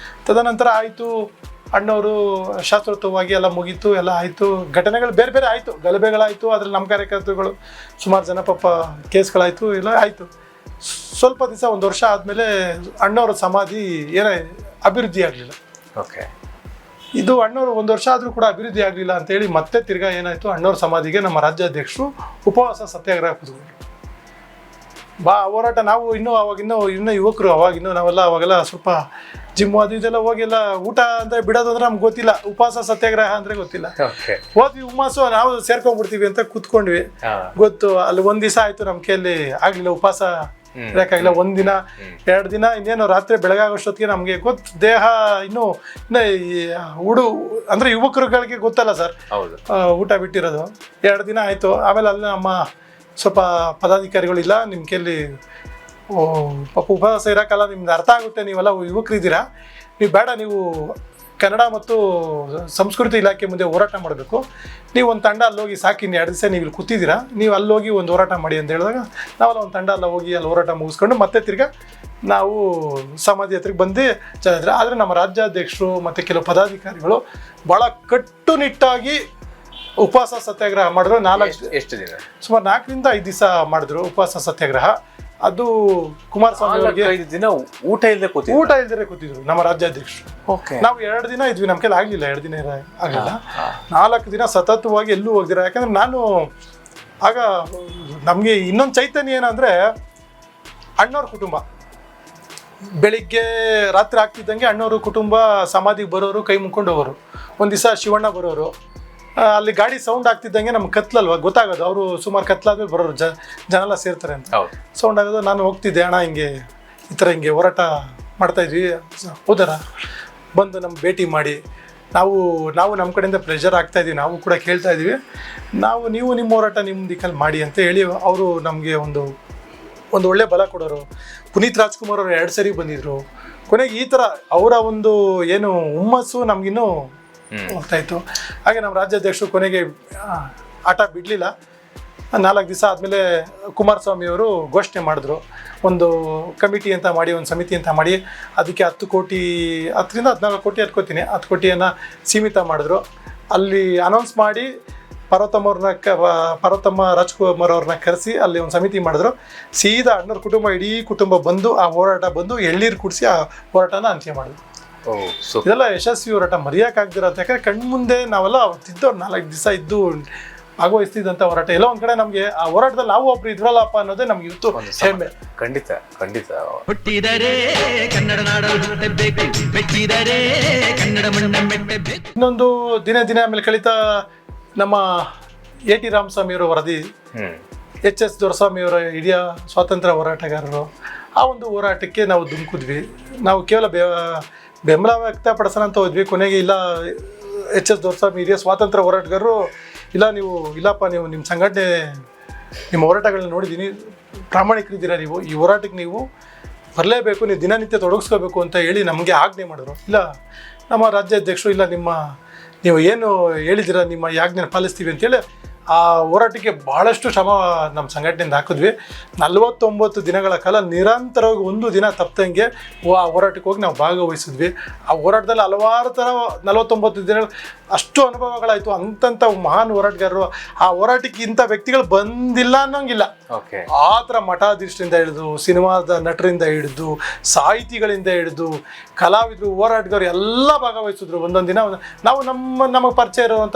ತದನಂತರ ಆಯಿತು, ಅಣ್ಣವರು ಶಾಸ್ತ್ರೋಕ್ತವಾಗಿ ಎಲ್ಲ ಮುಗೀತು, ಎಲ್ಲ ಆಯಿತು. ಘಟನೆಗಳು ಬೇರೆ ಬೇರೆ ಆಯಿತು, ಗಲಭೆಗಳಾಯಿತು. ಅದ್ರಲ್ಲಿ ನಮ್ಮ ಕಾರ್ಯಕರ್ತರುಗಳು ಸುಮಾರು ಜನ ಪಾಪ ಕೇಸ್ಗಳಾಯಿತು, ಎಲ್ಲ ಆಯಿತು. ಸ್ವಲ್ಪ ದಿವಸ 1 ವರ್ಷ ಆದಮೇಲೆ ಅಣ್ಣವರ ಸಮಾಧಿ ಏನೇ ಅಭಿವೃದ್ಧಿ ಆಗಲಿಲ್ಲ. ಓಕೆ. ಇದು ಅಣ್ಣವರು 1 ವರ್ಷ ಆದರೂ ಕೂಡ ಅಭಿವೃದ್ಧಿ ಆಗಲಿಲ್ಲ ಅಂತೇಳಿ ಮತ್ತೆ ತಿರ್ಗಾ ಏನಾಯಿತು, ಅಣ್ಣವ್ರ ಸಮಾಧಿಗೆ ನಮ್ಮ ರಾಜ್ಯಾಧ್ಯಕ್ಷರು ಉಪವಾಸ ಸತ್ಯಾಗ್ರಹ ಕೂತ್ಕೊಂಡ್ರು. ಹೋರಾಟ ನಾವು ಇನ್ನೂ ಯುವಕರು, ಅವಾಗೆಲ್ಲ ಸ್ವಲ್ಪ ಜಿಮ್ ಅದು ಇದೆಲ್ಲ ಹೋಗಿಲ್ಲ. ಊಟ ಅಂದರೆ ಬಿಡೋದು ಅಂದ್ರೆ ನಮ್ಗೆ ಗೊತ್ತಿಲ್ಲ, ಉಪವಾಸ ಸತ್ಯಾಗ್ರಹ ಅಂದರೆ ಗೊತ್ತಿಲ್ಲ. ಹೋದ್ವಿ ಉಮಾಸು, ನಾವು ಸೇರ್ಕೊಂಡ್ಬಿಡ್ತೀವಿ ಅಂತ ಕೂತ್ಕೊಂಡ್ವಿ. ಗೊತ್ತು, ಅಲ್ಲಿ 1 ದಿವಸ ಆಯಿತು, ನಮ್ಮ ಕೈಯಲ್ಲಿ ಆಗಲಿಲ್ಲ, ಉಪವಾಸ ಇರೋಕ್ಕಾಗಿಲ್ಲ. 1 ದಿನ 2 ದಿನ, ಇನ್ನೇನು ರಾತ್ರಿ ಬೆಳಗಾಗೋಷ್ಟೊತ್ತಿಗೆ ನಮಗೆ ದೇಹ ಇನ್ನೂ ಅಂದರೆ ಯುವಕರುಗಳಿಗೆ ಗೊತ್ತಲ್ಲ ಸರ್, ಊಟ ಬಿಟ್ಟಿರೋದು. 2 ದಿನ ಆಯಿತು. ಆಮೇಲೆ ಅಲ್ಲಿ ನಮ್ಮ ಸ್ವಲ್ಪ ಪದಾಧಿಕಾರಿಗಳಿಲ್ಲ, ನಿಮ್ಮ ಕೈಯಲ್ಲಿ ಪಾಪ ಉಪವಾಸ ಇರೋಕ್ಕಲ್ಲ, ನಿಮ್ಗೆ ಅರ್ಥ ಆಗುತ್ತೆ, ನೀವೆಲ್ಲ ಯುವಕರಿದ್ದೀರಾ, ನೀವು ಬೇಡ, ನೀವು ಕನ್ನಡ ಮತ್ತು ಸಂಸ್ಕೃತಿ ಇಲಾಖೆ ಮುಂದೆ ಹೋರಾಟ ಮಾಡಬೇಕು, ನೀವು ಒಂದು ತಂಡ ಅಲ್ಲೋಗಿ ಸಾಕಿ, 2 ದಿವಸ ನೀವು ಇಲ್ಲಿ ಕೂತಿದ್ದೀರಾ, ನೀವು ಅಲ್ಲೋಗಿ ಒಂದು ಹೋರಾಟ ಮಾಡಿ ಅಂತ ಹೇಳಿದಾಗ ನಾವೆಲ್ಲ ಒಂದು ತಂಡ ಹೋಗಿ ಅಲ್ಲಿ ಹೋರಾಟ ಮುಗಿಸ್ಕೊಂಡು ಮತ್ತೆ ತಿರ್ಗಾ ನಾವು ಸಮಾಧಿ ಹತ್ರಕ್ಕೆ ಬಂದು ಚೆನ್ನಾಗಿದ್ರೆ. ಆದರೆ ನಮ್ಮ ರಾಜ್ಯಾಧ್ಯಕ್ಷರು ಮತ್ತು ಕೆಲವು ಪದಾಧಿಕಾರಿಗಳು ಭಾಳ ಕಟ್ಟುನಿಟ್ಟಾಗಿ ಉಪವಾಸ ಸತ್ಯಾಗ್ರಹ ಮಾಡಿದ್ರು. ಎಷ್ಟು ದಿನ? ಸುಮಾರು 4 ರಿಂದ 5 ದಿವಸ ಮಾಡಿದ್ರು ಉಪವಾಸ ಸತ್ಯಾಗ್ರಹ. ಅದು ಕುಮಾರಸ್ವಾಮಿ ಅವರಿಗೆ 5 ದಿನ ಊಟ ಇಲ್ಲದೆ ಕೂತಿದ್ರು ನಮ್ಮ ರಾಜ್ಯಾಧ್ಯಕ್ಷರು. ನಾವು 2 ದಿನ ಇದ್ವಿ, ನಮ್ಮ ಕೈಲಿ ಆಗಲಿಲ್ಲ, 2 ದಿನ ಆಗಲಿಲ್ಲ. 4 ದಿನ ಸತತವಾಗಿ ಎಲ್ಲೂ ಹೋಗಿದ್ದೀರ. ಯಾಕಂದ್ರೆ ನಾನು ಆಗ ನಮಗೆ ಇನ್ನೊಂದು ಚೈತನ್ಯ ಏನಂದರೆ, ಅಣ್ಣವ್ರ ಕುಟುಂಬ ಬೆಳಿಗ್ಗೆ ರಾತ್ರಿ ಆಗ್ತಿದ್ದಂಗೆ ಅಣ್ಣವರು ಕುಟುಂಬ ಸಮಾಧಿಗೆ ಬರೋರು, ಕೈ ಮುಕ್ಕೊಂಡು ಹೋಗೋರು. ಒಂದು ದಿವಸ ಶಿವಣ್ಣ ಬರೋರು, ಅಲ್ಲಿ ಗಾಡಿ ಸೌಂಡ್ ಆಗ್ತಿದ್ದಂಗೆ ನಮ್ಗೆ ಕತ್ಲಲ್ವ ಗೊತ್ತಾಗೋದು, ಅವರು ಸುಮಾರು ಕತ್ಲಾದ್ಮೇಲೆ ಬರೋರು, ಜನ ಸೇರ್ತಾರೆ ಅಂತ ಸೌಂಡ್ ಆಗೋದು. ನಾನು ಹೋಗ್ತಿದ್ದೆ, ಅಣ್ಣ ಹಿಂಗೆ ಈ ಥರ ಹಿಂಗೆ ಹೋರಾಟ ಮಾಡ್ತಾಯಿದ್ವಿ, ಹೋದಾರ ಬಂದು ನಮ್ಮ ಭೇಟಿ ಮಾಡಿ, ನಾವು ನಮ್ಮ ಕಡೆಯಿಂದ ಪ್ರೆಷರ್ ಆಗ್ತಾಯಿದ್ವಿ, ನಾವು ಕೂಡ ಕೇಳ್ತಾ ಇದ್ದೀವಿ, ನೀವು ನಿಮ್ಮ ಹೋರಾಟ ನಿಮ್ಮ ದಿಕ್ಕಲ್ಲಿ ಮಾಡಿ ಅಂತ ಹೇಳಿ ಅವರು ನಮಗೆ ಒಂದು ಒಳ್ಳೆ ಬಲ ಕೊಡೋರು. ಪುನೀತ್ ರಾಜ್ಕುಮಾರ್ ಅವರು 2 ಸರಿ ಬಂದಿದ್ರು. ಕೊನೆಗೆ ಈ ಥರ ಅವರ ಒಂದು ಏನು ಹುಮ್ಮಸ್ಸು ನಮಗಿನ್ನೂ ಹೋಗ್ತಾಯಿತ್ತು. ಹಾಗೆ ನಮ್ಮ ರಾಜ್ಯಾಧ್ಯಕ್ಷರು ಕೊನೆಗೆ ಆಟ ಬಿಡಲಿಲ್ಲ. 4 ದಿವಸ ಆದಮೇಲೆ ಕುಮಾರಸ್ವಾಮಿಯವರು ಘೋಷಣೆ ಮಾಡಿದ್ರು, ಒಂದು ಕಮಿಟಿ ಅಂತ ಮಾಡಿ, ಒಂದು ಸಮಿತಿ ಅಂತ ಮಾಡಿ, ಅದಕ್ಕೆ 10 ಕೋಟಿ, 10 ರಿಂದ 14 ಕೋಟಿ ಅನ್ಕೋತೀನಿ, 10 ಕೋಟಿಯನ್ನು ಸೀಮಿತ ಮಾಡಿದ್ರು. ಅಲ್ಲಿ ಅನೌನ್ಸ್ ಮಾಡಿ ಪಾರ್ವತಮ್ಮ ರಾಜ್ಕುಮಾರ್ ಅವ್ರನ್ನ ಕರೆಸಿ ಅಲ್ಲಿ ಒಂದು ಸಮಿತಿ ಮಾಡಿದ್ರು. ಸೀದಾ ಅಣ್ಣವ್ರ ಕುಟುಂಬ, ಇಡೀ ಕುಟುಂಬ ಬಂದು ಆ ಹೋರಾಟ ಬಂದು ಎಳ್ಳೀರು ಕುಡಿಸಿ ಆ ಹೋರಾಟನ ಅಂತ್ಯ ಮಾಡಿದ್ರು. ಇದೆಲ್ಲ ಯಶಸ್ವಿ ಹೋರಾಟ, ಮರೆಯೋಕ್ಕಾಗ್ದಿರೋ. ಯಾಕಂದ್ರೆ ಕಣ್ಮುಂದೆ ನಾವೆಲ್ಲ ಅವತ್ತಿದ್ದವ್ರು 4 ದಿವಸ ಇದ್ದು ಭಾಗವಹಿಸ್ತಿದ್ದಂಥ ಹೋರಾಟ. ಎಲ್ಲೋ ಒಂದು ಕಡೆ ನಮಗೆ ಆ ಹೋರಾಟದಲ್ಲಿ ನಾವು ಒಬ್ರು ಇದ್ರಲ್ಲಪ್ಪ ಅನ್ನೋದೇ ನಮ್ಗೆ ಇವತ್ತು ಹೆಮ್ಮೆ. ಖಂಡಿತ ಖಂಡಿತ. ಇನ್ನೊಂದು ದಿನ ಆಮೇಲೆ ಕಳೀತಾ ನಮ್ಮ A.T. ರಾಮಸ್ವಾಮಿಯವರ ವರದಿ, H.S. ದೊರೆಸ್ವಾಮಿಯವರ ಹಿರಿಯ ಸ್ವಾತಂತ್ರ್ಯ ಹೋರಾಟಗಾರರು, ಆ ಒಂದು ಹೋರಾಟಕ್ಕೆ ನಾವು ಧುಮುಕಿದ್ವಿ. ನಾವು ಕೇವಲ ಬೆಂಬಲ ವ್ಯಕ್ತಪಡಿಸೋಣ ಅಂತ ಹೋದ್ವಿ. ಕೊನೆಗೆ ಇಲ್ಲ, H.S. ದೊರೆಸ್ವಾಮಿ ಹಿರಿಯ ಸ್ವಾತಂತ್ರ್ಯ ಹೋರಾಟಗಾರರು, ಇಲ್ಲಪ್ಪ ನೀವು ನಿಮ್ಮ ಸಂಘಟನೆ, ನಿಮ್ಮ ಹೋರಾಟಗಳನ್ನ ನೋಡಿದ್ದೀನಿ, ಪ್ರಾಮಾಣಿಕರಿದ್ದೀರಾ ನೀವು, ಈ ಹೋರಾಟಕ್ಕೆ ನೀವು ಬರಲೇಬೇಕು, ನೀವು ದಿನನಿತ್ಯ ತೊಡಗಿಸ್ಕೋಬೇಕು ಅಂತ ಹೇಳಿ ನಮಗೆ ಆಜ್ಞೆ ಮಾಡಿದ್ರು. ಇಲ್ಲ, ನಮ್ಮ ರಾಜ್ಯಾಧ್ಯಕ್ಷರು, ಇಲ್ಲ ನೀವು ಏನು ಹೇಳಿದ್ದೀರಾ ನಿಮ್ಮ ಆಜ್ಞೆನ ಪಾಲಿಸ್ತೀವಿ ಅಂತೇಳಿ ಆ ಹೋರಾಟಕ್ಕೆ ಭಾಳಷ್ಟು ಶ್ರಮ ನಮ್ಮ ಸಂಘಟನೆಯಿಂದ ಹಾಕಿದ್ವಿ. 49 ದಿನಗಳ ಕಾಲ ನಿರಂತರವಾಗಿ ಒಂದು ದಿನ ತಪ್ಪದಂಗೆ ಆ ಹೋರಾಟಕ್ಕೆ ಹೋಗಿ ನಾವು ಭಾಗವಹಿಸಿದ್ವಿ. ಆ ಹೋರಾಟದಲ್ಲಿ ಹಲವಾರು ಥರ 49 ದಿನಗಳು ಅಷ್ಟು ಅನುಭವಗಳಾಯಿತು. ಅಂಥ ಮಹಾನ್ ಹೋರಾಟಗಾರರು, ಆ ಹೋರಾಟಕ್ಕೆ ಇಂಥ ವ್ಯಕ್ತಿಗಳು ಬಂದಿಲ್ಲ ಅನ್ನೋಂಗಿಲ್ಲ. ಆ ಥರ ಮಠಾಧೀಶರಿಂದ ಹಿಡಿದು, ಸಿನಿಮಾದ ನಟರಿಂದ ಹಿಡಿದು, ಸಾಹಿತಿಗಳಿಂದ ಹಿಡಿದು, ಕಲಾವಿದರು, ಹೋರಾಟಗಾರರು ಎಲ್ಲ ಭಾಗವಹಿಸಿದ್ರು. ಒಂದೊಂದು ದಿನ ನಾವು ನಮಗೆ ಪರಿಚಯ ಇರುವಂಥ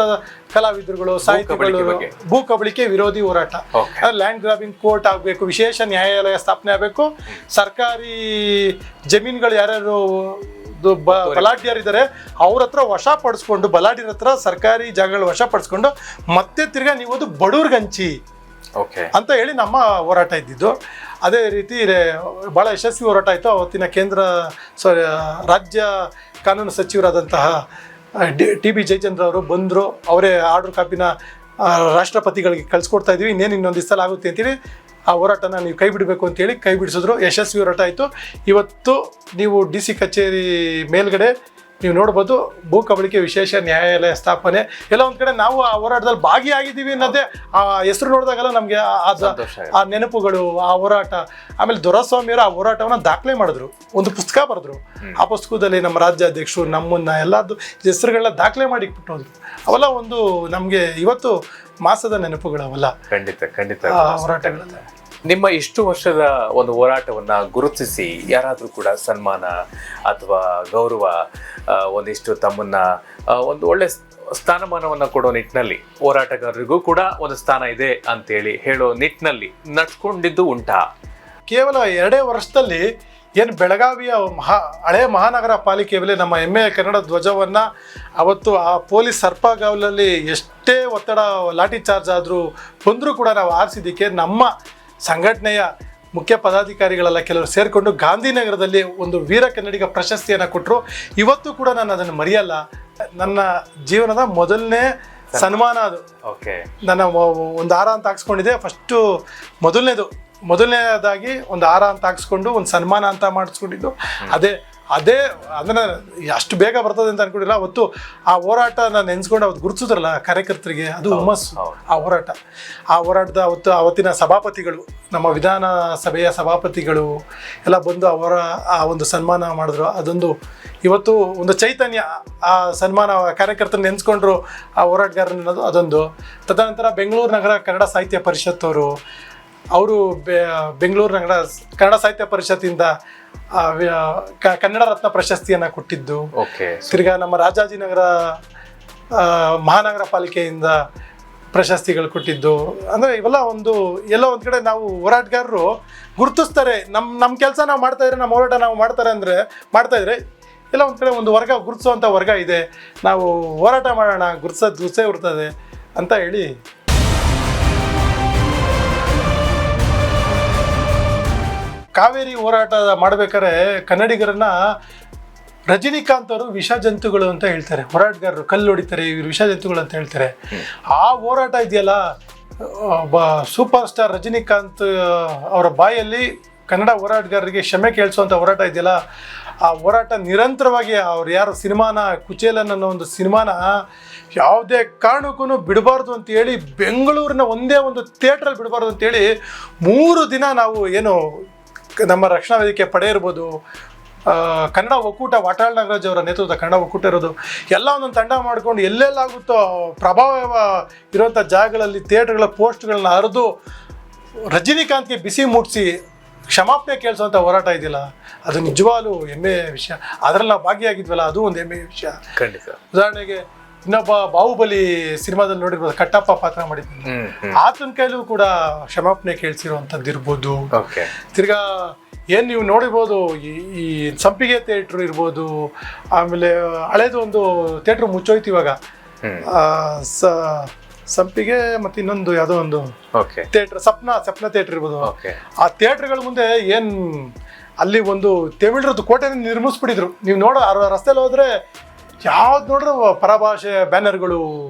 ಕಲಾವಿದರುಗಳು, ಸಾಹಿತಿಗಳು, ಭೂ ಕಬಳಿಕೆ ವಿರೋಧಿ ಹೋರಾಟ, ಲ್ಯಾಂಡ್ ಗ್ರಾಬಿಂಗ್ ಕೋರ್ಟ್ ಆಗಬೇಕು, ವಿಶೇಷ ನ್ಯಾಯಾಲಯ ಸ್ಥಾಪನೆ ಆಗಬೇಕು, ಸರ್ಕಾರಿ ಜಮೀನುಗಳು ಯಾರ್ಯಾರು ಬಲಾಢ್ಯರಿದ್ದಾರೆ ಅವ್ರ ಹತ್ರ ವಶಪಡಿಸ್ಕೊಂಡು, ಬಲಾಢ್ಯರ ಹತ್ರ ಸರ್ಕಾರಿ ಜಾಗಗಳು ವಶಪಡಿಸ್ಕೊಂಡು ಮತ್ತೆ ತಿರ್ಗಾ ನೀವು ಅದು ಬಡವ್ರಿಗೆ ಹಂಚಿ ಅಂತ ಹೇಳಿ ನಮ್ಮ ಹೋರಾಟ ಇದ್ದಿದ್ದು. ಅದೇ ರೀತಿ ಭಾಳ ಯಶಸ್ವಿ ಹೋರಾಟ ಆಯಿತು. ಅವತ್ತಿನ ರಾಜ್ಯ ಕಾನೂನು ಸಚಿವರಾದಂತಹ TB ಜಯಚಂದ್ರ ಅವರು ಬಂದರು. ಅವರೇ ಆರ್ಡರ್ ಕಾಪಿನ ರಾಷ್ಟ್ರಪತಿಗಳಿಗೆ ಕಳಿಸ್ಕೊಡ್ತಾ ಇದ್ವಿ, ಇನ್ನೊಂದು ದಿವಸ ಆಗುತ್ತೆ ಅಂತೇಳಿ ಆ ಹೋರಾಟನ ನೀವು ಕೈ ಬಿಡಬೇಕು ಅಂತೇಳಿ ಕೈ ಬಿಡಿಸಿದ್ರು. ಯಶಸ್ವಿ ಹೋರಾಟ ಆಯಿತು. ಇವತ್ತು ನೀವು DC ಕಚೇರಿ ಮೇಲ್ಗಡೆ ನೀವು ನೋಡ್ಬೋದು, ಭೂ ಕಬಳಿಕೆ ವಿಶೇಷ ನ್ಯಾಯಾಲಯ ಸ್ಥಾಪನೆ. ಎಲ್ಲ ಒಂದು ಕಡೆ ನಾವು ಆ ಹೋರಾಟದಲ್ಲಿ ಭಾಗಿಯಾಗಿದ್ದೀವಿ ಅನ್ನೋದೇ ಆ ಹೆಸರು ನೋಡಿದಾಗೆಲ್ಲ ನಮಗೆ ಆ ನೆನಪುಗಳು, ಆ ಹೋರಾಟ. ಆಮೇಲೆ ದೊರೆಸ್ವಾಮಿಯವರು ಆ ಹೋರಾಟವನ್ನು ದಾಖಲೆ ಮಾಡಿದ್ರು, ಒಂದು ಪುಸ್ತಕ ಬರೆದ್ರು. ಆ ಪುಸ್ತಕದಲ್ಲಿ ನಮ್ಮ ರಾಜ್ಯಾಧ್ಯಕ್ಷರು ನಮ್ಮನ್ನ ಎಲ್ಲದು ಹೆಸರುಗಳನ್ನ ದಾಖಲೆ ಮಾಡಿ ಬಿಟ್ಟೋದ್ರು. ಅವೆಲ್ಲ ಒಂದು ನಮಗೆ ಇವತ್ತು ಮಾಸದ ನೆನಪುಗಳು ಅವೆಲ್ಲ. ಖಂಡಿತ ಹೋರಾಟಗಳನ್ನ. ನಿಮ್ಮ ಇಷ್ಟು ವರ್ಷದ ಒಂದು ಹೋರಾಟವನ್ನ ಗುರುತಿಸಿ ಯಾರಾದರೂ ಕೂಡ ಸನ್ಮಾನ ಅಥವಾ ಗೌರವ, ಒಂದಿಷ್ಟು ತಮ್ಮನ್ನ ಒಂದು ಒಳ್ಳೆ ಸ್ಥಾನಮಾನವನ್ನು ಕೊಡೋ ನಿಟ್ಟಿನಲ್ಲಿ, ಹೋರಾಟಗಾರರಿಗೂ ಕೂಡ ಒಂದು ಸ್ಥಾನ ಇದೆ ಅಂತೇಳಿ ಹೇಳೋ ನಿಟ್ಟಿನಲ್ಲಿ ನಡ್ಸ್ಕೊಂಡಿದ್ದು ಉಂಟಾ? ಕೇವಲ 2 ವರ್ಷದಲ್ಲಿ ಏನು ಬೆಳಗಾವಿಯ ಹಳೆ ಮಹಾನಗರ ಪಾಲಿಕೆ ಮೇಲೆ ನಮ್ಮ ಹೆಮ್ಮೆಯ ಕನ್ನಡ ಧ್ವಜವನ್ನು ಅವತ್ತು ಆ ಪೊಲೀಸ್ ಸರ್ಪಗಾವಲಲ್ಲಿ ಎಷ್ಟೇ ಒತ್ತಡ, ಲಾಠಿ ಚಾರ್ಜ್ ಆದರೂ ಬಂದರೂ ಕೂಡ ನಾವು ಆರಿಸಿದ್ದಕ್ಕೆ ನಮ್ಮ ಸಂಘಟನೆಯ ಮುಖ್ಯ ಪದಾಧಿಕಾರಿಗಳೆಲ್ಲ ಕೆಲವರು ಸೇರಿಕೊಂಡು ಗಾಂಧಿನಗರದಲ್ಲಿ ಒಂದು ವೀರ ಕನ್ನಡಿಗ ಪ್ರಶಸ್ತಿಯನ್ನು ಕೊಟ್ಟರು. ಇವತ್ತು ಕೂಡ ನಾನು ಅದನ್ನು ಮರೆಯಲ್ಲ. ನನ್ನ ಜೀವನದ ಮೊದಲನೇ ಸನ್ಮಾನ ಅದು. ನನ್ನ ಒಂದು ಹಾರ ಅಂತ ಹಾಕ್ಸ್ಕೊಂಡಿದ್ದೆ. ಫಸ್ಟು ಮೊದಲನೇದಾಗಿ ಒಂದು ಹಾರ ಅಂತ ಹಾಕ್ಸ್ಕೊಂಡು ಒಂದು ಸನ್ಮಾನ ಅಂತ ಮಾಡಿಸ್ಕೊಂಡಿದ್ದು ಅದೇ ಅಂದರೆ ಅಷ್ಟು ಬೇಗ ಬರ್ತದೆ ಅಂತ ಅನ್ಕೊಂಡಿಲ್ಲ. ಅವತ್ತು ಆ ಹೋರಾಟನ ನೆನೆಸ್ಕೊಂಡು ಅವತ್ತು ಗುರುತಿಸಿದ್ರಲ್ಲ ಕಾರ್ಯಕರ್ತರಿಗೆ, ಅದು ಹುಮ್ಮಸ್ಸು. ಆ ಹೋರಾಟದ ಅವತ್ತಿನ ಸಭಾಪತಿಗಳು, ನಮ್ಮ ವಿಧಾನಸಭೆಯ ಸಭಾಪತಿಗಳು ಎಲ್ಲ ಬಂದು ಆ ಒಂದು ಸನ್ಮಾನ ಮಾಡಿದ್ರು. ಅದೊಂದು ಇವತ್ತು ಒಂದು ಚೈತನ್ಯ. ಆ ಸನ್ಮಾನ ಕಾರ್ಯಕರ್ತರು ನೆನೆಸ್ಕೊಂಡ್ರು ಆ ಹೋರಾಟಗಾರನದು, ಅದೊಂದು. ತದನಂತರ ಬೆಂಗಳೂರು ನಗರ ಕನ್ನಡ ಸಾಹಿತ್ಯ ಪರಿಷತ್ತವರು, ಅವರು ಬೆಂಗಳೂರು ನಗರ ಕನ್ನಡ ಸಾಹಿತ್ಯ ಪರಿಷತ್ತಿಂದ ಕನ್ನಡ ರತ್ನ ಪ್ರಶಸ್ತಿಯನ್ನು ಕೊಟ್ಟಿದ್ದು. ತಿರ್ಗಾ ನಮ್ಮ ರಾಜಾಜಿನಗರ ಮಹಾನಗರ ಪಾಲಿಕೆಯಿಂದ ಪ್ರಶಸ್ತಿಗಳು ಕೊಟ್ಟಿದ್ದು. ಅಂದರೆ ಇವೆಲ್ಲ ಎಲ್ಲೋ ಒಂದು ಕಡೆ ನಾವು ಹೋರಾಟಗಾರರು ಗುರುತಿಸ್ತಾರೆ. ನಮ್ಮ ಕೆಲಸ ನಾವು ಮಾಡ್ತಾಯಿದ್ರೆ, ನಮ್ಮ ಹೋರಾಟ ನಾವು ಮಾಡ್ತಾಯಿದ್ರೆ ಎಲ್ಲ ಒಂದು ಕಡೆ ಒಂದು ವರ್ಗ ಗುರುತಿಸುವಂಥ ವರ್ಗ ಇದೆ, ನಾವು ಹೋರಾಟ ಮಾಡೋಣ, ಗುರುಸೇ ಇರ್ತದೆ ಅಂತ ಹೇಳಿ. ಕಾವೇರಿ ಹೋರಾಟ ಮಾಡಬೇಕಾದ್ರೆ ಕನ್ನಡಿಗರನ್ನ ರಜನಿಕಾಂತ್ ಅವರು ವಿಷ ಜಂತುಗಳು ಅಂತ ಹೇಳ್ತಾರೆ, ಹೋರಾಟಗಾರರು ಕಲ್ಲು ಹೊಡಿತಾರೆ, ಇವರು ವಿಷ ಜಂತುಗಳು ಅಂತ ಹೇಳ್ತಾರೆ. ಆ ಹೋರಾಟ ಇದೆಯಲ್ಲ, ಸೂಪರ್ ಸ್ಟಾರ್ ರಜನಿಕಾಂತ್ ಅವರ ಬಾಯಲ್ಲಿ ಕನ್ನಡ ಹೋರಾಟಗಾರರಿಗೆ ಕ್ಷಮೆ ಕೇಳಿಸುವಂಥ ಹೋರಾಟ ಇದೆಯಲ್ಲ, ಆ ಹೋರಾಟ ನಿರಂತರವಾಗಿ ಅವ್ರು ಯಾರು ಸಿನಿಮಾನ ಕುಚೇಲನ್ ಅನ್ನೋ ಒಂದು ಸಿನಿಮಾನ ಯಾವುದೇ ಕಾರಣಕ್ಕೂ ಬಿಡಬಾರ್ದು ಅಂತೇಳಿ, ಬೆಂಗಳೂರಿನ ಒಂದೇ ಒಂದು ಥಿಯೇಟ್ರಲ್ಲಿ ಬಿಡಬಾರ್ದು ಅಂತೇಳಿ 3 ದಿನ ನಾವು ಏನು ನಮ್ಮ ರಕ್ಷಣಾ ವೇದಿಕೆ ಪಡೆ ಇರ್ಬೋದು, ಕನ್ನಡ ಒಕ್ಕೂಟ ವಾಟಾಳ್ ನಾಗರಾಜ್ ಅವರ ನೇತೃತ್ವದ ಕನ್ನಡ ಒಕ್ಕೂಟ ಇರೋದು, ಎಲ್ಲ ಒಂದೊಂದು ತಂಡ ಮಾಡ್ಕೊಂಡು ಎಲ್ಲೆಲ್ಲಾಗುತ್ತೋ ಪ್ರಭಾವ ಇರುವಂಥ ಜಾಗಗಳಲ್ಲಿ ಥಿಯೇಟ್ರ್ಗಳ ಪೋಸ್ಟ್ಗಳನ್ನ ಹರಿದು ರಜನಿಕಾಂತ್ಗೆ ಬಿಸಿ ಮುಟ್ಟಿಸಿ ಕ್ಷಮಾಪಣೆ ಕೇಳಿಸುವಂಥ ಹೋರಾಟ ಇದೆಯಲ್ಲ, ಅದು ನಿಜವಾಗ್ಲೂ ಹೆಮ್ಮೆಯ ವಿಷಯ. ಅದರಲ್ಲಿ ನಾವು ಭಾಗಿಯಾಗಿದ್ವಲ್ಲ, ಅದು ಒಂದು ಹೆಮ್ಮೆಯ ವಿಷಯ. ಖಂಡಿತ. ಉದಾಹರಣೆಗೆ ಇನ್ನೊಬ್ಬ ಬಾಹುಬಲಿ ಸಿನಿಮಾದಲ್ಲಿ ನೋಡಿರ್ಬೋದು, ಕಟ್ಟಪ್ಪ ಪಾತ್ರ ಮಾಡಿದ್ದೀನಿ, ಆತನ ಕೈಲೂ ಕೂಡ ಕ್ಷಮಾಪಣೆ ಕೇಳಿಸಿರುವಂಥದ್ದು ಇರ್ಬೋದು. ತಿರ್ಗಾ ಏನು ನೀವು ನೋಡಿರ್ಬೋದು, ಈ ಸಂಪಿಗೆ ಥಿಯೇಟ್ರ್ ಇರ್ಬೋದು, ಆಮೇಲೆ ಹಳೇದು ಒಂದು ಥಿಯೇಟ್ರ್ ಮುಚ್ಚೋಯ್ತು ಇವಾಗ, ಸಂಪಿಗೆ ಮತ್ತು ಇನ್ನೊಂದು ಯಾವುದೋ ಒಂದು ಥಿಯೇಟ್ರ್, ಸಪ್ನ ಥಿಯೇಟ್ರ್ ಇರ್ಬೋದು. ಆ ಥಿಯೇಟ್ರ್ಗಳ ಮುಂದೆ ಏನು ಅಲ್ಲಿ ಒಂದು ತಮಿಳರದ್ದು ಕೋಟೆನ ನಿರ್ಮಿಸ್ಬಿಟ್ಟಿದ್ರು. ನೀವು ನೋಡೋ ರಸ್ತೆಯಲ್ಲಿ ಹೋದರೆ ಯಾವ್ದು ನೋಡ್ರೆ ಪರಭಾಷೆ ಬ್ಯಾನರ್ಗಳು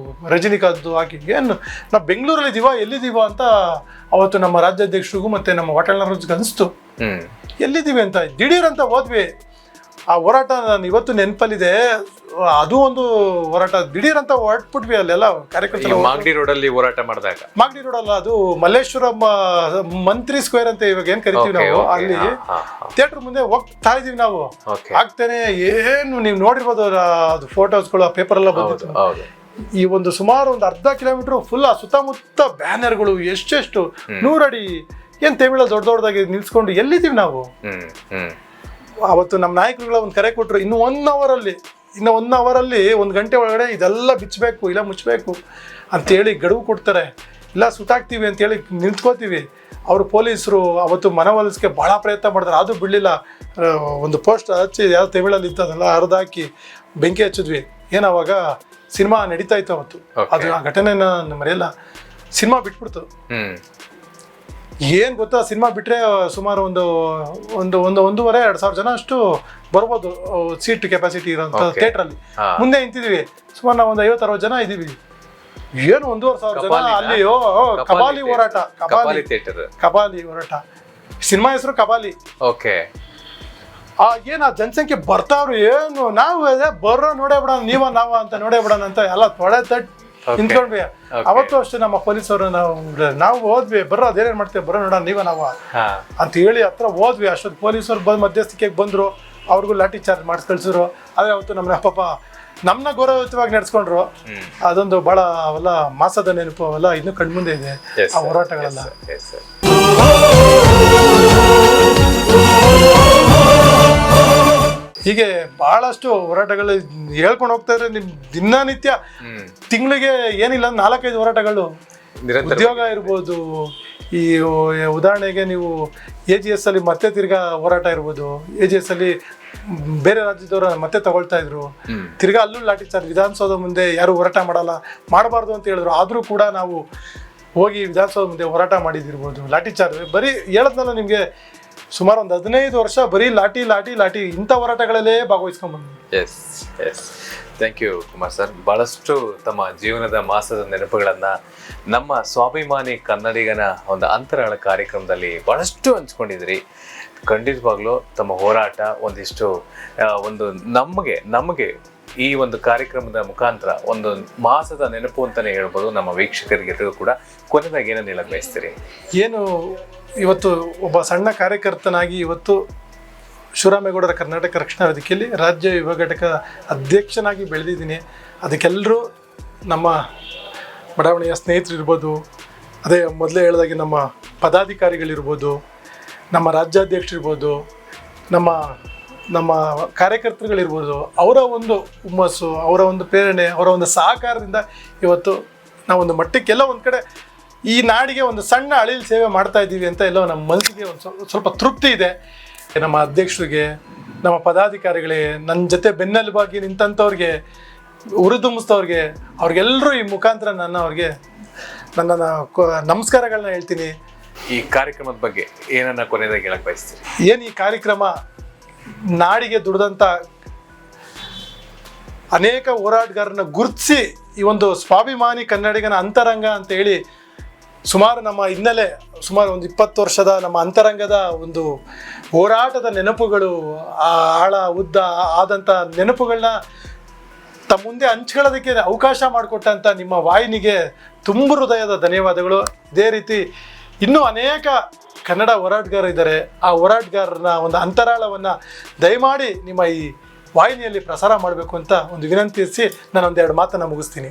ರಜನಿಕಾಂತ್ ಹಾಕಿ, ಏನು ನಾವು ಬೆಂಗಳೂರಲ್ಲಿ ಇದೀವ, ಎಲ್ಲಿದ್ದೀವ ಅಂತ ಅವತ್ತು ನಮ್ಮ ರಾಜ್ಯಾಧ್ಯಕ್ಷರಿಗೂ ಮತ್ತು ನಮ್ಮ ವಾಟಾಳ್ ನಾಗರಾಜ್ಗೆ ಅನಿಸ್ತು, ಎಲ್ಲಿದ್ದೀವಿ ಅಂತ. ದಿಢೀರಂತ ಹೋದ್ವಿ. ಆ ಹೋರಾಟ ನಾನು ಇವತ್ತು ನೆನಪಲ್ಲಿದೆ. ಅದು ಒಂದು ಹೋರಾಟ ದಿಢೀರಂತ ಹೊರಟ್ಬಿಟ್ವಿ. ಅಲ್ಲೆಲ್ಲ ಕಾರ್ಯಕರ್ತರು ಮಾಗಡಿ ರೋಡಲ್ಲಿ ಹೋರಾಟ ಮಾಡಿದಾಗ, ಮಾಗಡಿ ರೋಡ್ ಅಲ್ಲ, ಅದು ಮಲ್ಲೇಶ್ವರಂ ಮಂತ್ರಿ ಸ್ಕ್ವೇರ್ ಅಂತ ಇವಾಗ ಏನ್ ಕರಿತೀವಿ ನಾವು, ಅಲ್ಲಿ ಥಿಯೇಟರ್ ಮುಂದೆ ಹೋಗ್ತಾ ಇದೀವಿ ನಾವು. ಆಗ್ತಾನೆ ಏನು ನೀವು ನೋಡಿರ್ಬೋದು, ಅದು ಫೋಟೋಸ್ಗಳು ಪೇಪರ್ ಎಲ್ಲ ಬಂದಿತ್ತು. ಈ ಒಂದು ಸುಮಾರು ಒಂದು ಅರ್ಧ ಕಿಲೋಮೀಟರ್ ಫುಲ್ ಆ ಸುತ್ತಮುತ್ತ ಬ್ಯಾನರ್ಗಳು, ಎಷ್ಟು 100 ಅಡಿ ಏನ್ ತಮಿಳಲ್ಲಿ ದೊಡ್ಡದಾಗಿ ನಿಲ್ಸ್ಕೊಂಡು ಎಲ್ಲಿದ್ದೀವಿ ನಾವು. ಅವತ್ತು ನಮ್ಮ ನಾಯಕರುಗಳ ಒಂದು ಕರೆ ಕೊಟ್ಟರು, ಇನ್ನು 1 ಅವರಲ್ಲಿ 1 ಗಂಟೆ ಒಳಗಡೆ ಇದೆಲ್ಲ ಬಿಚ್ಚಬೇಕು, ಇಲ್ಲ ಮುಚ್ಚಬೇಕು ಅಂತೇಳಿ ಗಡುವು ಕೊಡ್ತಾರೆ. ಇಲ್ಲ ಸುತ್ತಾಕ್ತೀವಿ ಅಂತೇಳಿ ನಿಂತ್ಕೋತೀವಿ. ಅವರು ಪೊಲೀಸರು ಅವತ್ತು ಮನವೊಲಿಸಕ್ಕೆ ಭಾಳ ಪ್ರಯತ್ನ ಮಾಡಿದ್ರು, ಅದು ಬಿಡಲಿಲ್ಲ. ಒಂದು ಪೋಸ್ಟ್ ಹಚ್ಚಿ ಯಾವ ತಮಿಳಲ್ಲಿ ಇತ್ತದೆಲ್ಲ ಹರಿದಾಕಿ ಬೆಂಕಿ ಹಚ್ಚಿದ್ವಿ. ಏನಾವಾಗ ಸಿನಿಮಾ ನಡೀತಾ ಇತ್ತು ಅವತ್ತು, ಅದು ಆ ಘಟನೆನ ಮರೆಯಲ್ಲ. ಸಿನಿಮಾ ಬಿಟ್ಬಿಡ್ತು. ಏನು ಗೊತ್ತಾ, ಸಿನಿಮಾ ಬಿಟ್ಟರೆ ಸುಮಾರು ಒಂದು 1,500-2,000 ಜನ ಅಷ್ಟು ಬರ್ಬೋದು ಸೀಟ್ ಕೆಪಾಸಿಟಿ ಇರೋಂಥ ಥಿಯೇಟ್ರಲ್ಲಿ. ಮುಂದೆ ನಿಂತಿದ್ದೀವಿ, ಸುಮಾರು ನಾವು ಒಂದು 50-60 ಜನ ಇದ್ದೀವಿ. ಏನು 1,500 ಜನ ಅಲ್ಲಿ. ಕಬಾಲಿ ಹೋರಾಟ, ಕಬಾಲಿ ಹೋರಾಟ, ಸಿನಿಮಾ ಹೆಸರು ಕಬಾಲಿ. ಏನು ಆ ಜನಸಂಖ್ಯೆ ಬರ್ತಾವ್ರು, ಏನು ನಾವು ಬರ್ರೋ ನೋಡೇ ಬಿಡೋಣ, ನಾವ ಅಂತ ನೋಡೇ ಬಿಡೋಣ ಅಂತ ಎಲ್ಲ ತೊಡೆ ತಟ್ಟಿ ನಿಂತ್ಕೊಂಡ್ವಿ. ಅವತ್ತು ಅಷ್ಟೇ ನಮ್ಮ ಪೊಲೀಸರು ನಾವು ಹೋದ್ವಿ, ಬರ್ರೋ ಅದೇನೇನು ಮಾಡ್ತೇವೆ, ಬರೋ ನೋಡೋಣ ನಾವ ಅಂತ ಹೇಳಿ ಹತ್ರ ಹೋದ್ವಿ. ಅಷ್ಟೊತ್ತು ಪೊಲೀಸರು ಮಧ್ಯಸ್ಥಿಕೆ ಬಂದರು, ಅವ್ರಿಗೂ ಲಾಠಿ ಚಾರ್ಜ್ ಮಾಡಿಸಿ ಕಳ್ಸಿದ್ರು. ಆದರೆ ಅವತ್ತು ನಮ್ಮನ್ನ ಗೌರವಯುತವಾಗಿ ನಡೆಸ್ಕೊಂಡ್ರು. ಅದೊಂದು ಭಾಳ ಅವೆಲ್ಲ ಮಾಸದ ನೆನಪು, ಅವೆಲ್ಲ ಇನ್ನೂ ಕಣ್ಮುಂದೆ ಇದೆ ಆ ಹೋರಾಟಗಳೆಲ್ಲ. ಹೀಗೆ ಬಹಳಷ್ಟು ಹೋರಾಟಗಳು ಹೇಳ್ಕೊಂಡು ಹೋಗ್ತಾ ಇದ್ರೆ ನಿಮ್ ದಿನನಿತ್ಯ ತಿಂಗಳಿಗೆ ಏನಿಲ್ಲ 4-5 ಹೋರಾಟಗಳು. ಉದ್ಯೋಗ ಇರ್ಬೋದು, ಈ ಉದಾಹರಣೆಗೆ ನೀವು AGS ಅಲ್ಲಿ ಮತ್ತೆ ತಿರ್ಗಾ ಹೋರಾಟ ಇರ್ಬೋದು. AGS ಅಲ್ಲಿ ಬೇರೆ ರಾಜ್ಯದವರು ಮತ್ತೆ ತಗೊಳ್ತಾ ಇದ್ರು, ತಿರ್ಗಾ ಅಲ್ಲೂ ಲಾಠಿ ಚಾರ್ಜ್. ವಿಧಾನಸೌಧ ಮುಂದೆ ಯಾರು ಹೋರಾಟ ಮಾಡಬಾರ್ದು ಅಂತ ಹೇಳಿದ್ರು, ಆದ್ರೂ ಕೂಡ ನಾವು ಹೋಗಿ ವಿಧಾನಸೌಧ ಮುಂದೆ ಹೋರಾಟ ಮಾಡಿದಿರ್ಬೋದು. ಲಾಠಿ ಚಾರ್ಜ್ ಬರೀ ಹೇಳದ್ನಲ್ಲ ನಿಮ್ಗೆ, ಸುಮಾರು ಒಂದು 15 ವರ್ಷ ಬರೀ ಲಾಠಿ ಇಂಥ ಹೋರಾಟಗಳಲ್ಲೇ ಭಾಗವಹಿಸ್ಕೊಂಡ್ಬಂದು. Thank you Kumar sir. ಬಹಳಷ್ಟು ತಮ್ಮ ಜೀವನದ ಮಾಸದ ನೆನಪುಗಳನ್ನ ನಮ್ಮ ಸ್ವಾಭಿಮಾನಿ ಕನ್ನಡಿಗನ ಒಂದು ಅಂತರಾಳ ಕಾರ್ಯಕ್ರಮದಲ್ಲಿ ಬಹಳಷ್ಟು ಹಂಚ್ಕೊಂಡಿದ್ರಿ. ಖಂಡಿತವಾಗ್ಲೂ ತಮ್ಮ ಹೋರಾಟ ಒಂದಿಷ್ಟು ಒಂದು ನಮಗೆ ಈ ಒಂದು ಕಾರ್ಯಕ್ರಮದ ಮುಖಾಂತರ ಒಂದು ಮಾಸದ ನೆನಪು ಅಂತಾನೆ ಹೇಳ್ಬೋದು. ನಮ್ಮ ವೀಕ್ಷಕರಿಗೆಲ್ಲರೂ ಕೂಡ ಕೊನೆಯಾಗಿ ಏನನ್ನು ಹೇಳಕ್ ಬಯಸ್ತೀರಿ? ಏನು ಇವತ್ತು ಒಬ್ಬ ಸಣ್ಣ ಕಾರ್ಯಕರ್ತನಾಗಿ ಇವತ್ತು ಶಿವರಾಮೇಗೌಡರ ಕರ್ನಾಟಕ ರಕ್ಷಣಾ ವೇದಿಕೆಯಲ್ಲಿ ರಾಜ್ಯ ಯುವ ಘಟಕ ಅಧ್ಯಕ್ಷನಾಗಿ ಬೆಳೆದಿದ್ದೀನಿ. ಅದಕ್ಕೆಲ್ಲರೂ ನಮ್ಮ ಬಡಾವಣೆಯ ಸ್ನೇಹಿತರಿರ್ಬೋದು, ಅದೇ ಮೊದಲೇ ಹೇಳಿದಾಗೆ ನಮ್ಮ ಪದಾಧಿಕಾರಿಗಳಿರ್ಬೋದು, ನಮ್ಮ ರಾಜ್ಯಾಧ್ಯಕ್ಷರಿರ್ಬೋದು, ನಮ್ಮ ಕಾರ್ಯಕರ್ತರುಗಳಿರ್ಬೋದು, ಅವರ ಒಂದು ಹುಮ್ಮಸ್ಸು, ಅವರ ಒಂದು ಪ್ರೇರಣೆ, ಅವರ ಒಂದು ಸಹಕಾರದಿಂದ ಇವತ್ತು ನಾವೊಂದು ಮಟ್ಟಕ್ಕೆ ಎಲ್ಲೋ ಒಂದು ಕಡೆ ಈ ನಾಡಿಗೆ ಒಂದು ಸಣ್ಣ ಅಳಿಲು ಸೇವೆ ಮಾಡ್ತಾ ಇದ್ದೀವಿ ಅಂತ ಎಲ್ಲೋ ನಮ್ಮ ಮನಸ್ಸಿಗೆ ಒಂದು ಸ್ವಲ್ಪ ತೃಪ್ತಿ ಇದೆ. ನಮ್ಮ ಅಧ್ಯಕ್ಷರಿಗೆ, ನಮ್ಮ ಪದಾಧಿಕಾರಿಗಳಿಗೆ, ನನ್ನ ಜೊತೆ ಬೆನ್ನೆಲುಬಾಗಿ ನಿಂತಂಥವ್ರಿಗೆ, ಉರಿದುಂಬಿಸ್ತವ್ರಿಗೆ, ಅವ್ರಿಗೆಲ್ಲರೂ ಈ ಮುಖಾಂತರ ನನ್ನ ನಮಸ್ಕಾರಗಳನ್ನ ಹೇಳ್ತೀನಿ. ಈ ಕಾರ್ಯಕ್ರಮದ ಬಗ್ಗೆ ಏನನ್ನ ಕೊನೆಯದಾಗಿ ಹೇಳಕ್ ಬಯಸ್ತೀರಿ? ಏನು ಈ ಕಾರ್ಯಕ್ರಮ ನಾಡಿಗೆ ದುಡಿದಂಥ ಅನೇಕ ಹೋರಾಟಗಾರರನ್ನ ಗುರುತಿಸಿ ಈ ಒಂದು ಸ್ವಾಭಿಮಾನಿ ಕನ್ನಡಿಗನ ಅಂತರಂಗ ಅಂತ ಹೇಳಿ ಸುಮಾರು ನಮ್ಮ ಹಿನ್ನೆಲೆ ಸುಮಾರು ಒಂದು 20 ವರ್ಷದ ನಮ್ಮ ಅಂತರಂಗದ ಒಂದು ಹೋರಾಟದ ನೆನಪುಗಳು, ಆಳ ಉದ್ದ ಆದಂಥ ನೆನಪುಗಳನ್ನ ತಮ್ಮ ಮುಂದೆ ಹಂಚ್ಕೊಳ್ಳೋದಕ್ಕೆ ಅವಕಾಶ ಮಾಡಿಕೊಟ್ಟಂಥ ನಿಮ್ಮ ವಾಹಿನಿಗೆ ತುಂಬ ಹೃದಯದ ಧನ್ಯವಾದಗಳು. ಇದೇ ರೀತಿ ಇನ್ನೂ ಅನೇಕ ಕನ್ನಡ ಹೋರಾಟಗಾರರು ಇದ್ದಾರೆ. ಆ ಹೋರಾಟಗಾರರ ಒಂದು ಅಂತರಾಳವನ್ನು ದಯಮಾಡಿ ನಿಮ್ಮ ಈ ವಾಹಿನಿಯಲ್ಲಿ ಪ್ರಸಾರ ಮಾಡಬೇಕು ಅಂತ ಒಂದು ವಿನಂತಿಸಿ ನಾನು ಒಂದೆರಡು ಮಾತನ್ನು ಮುಗಿಸ್ತೀನಿ.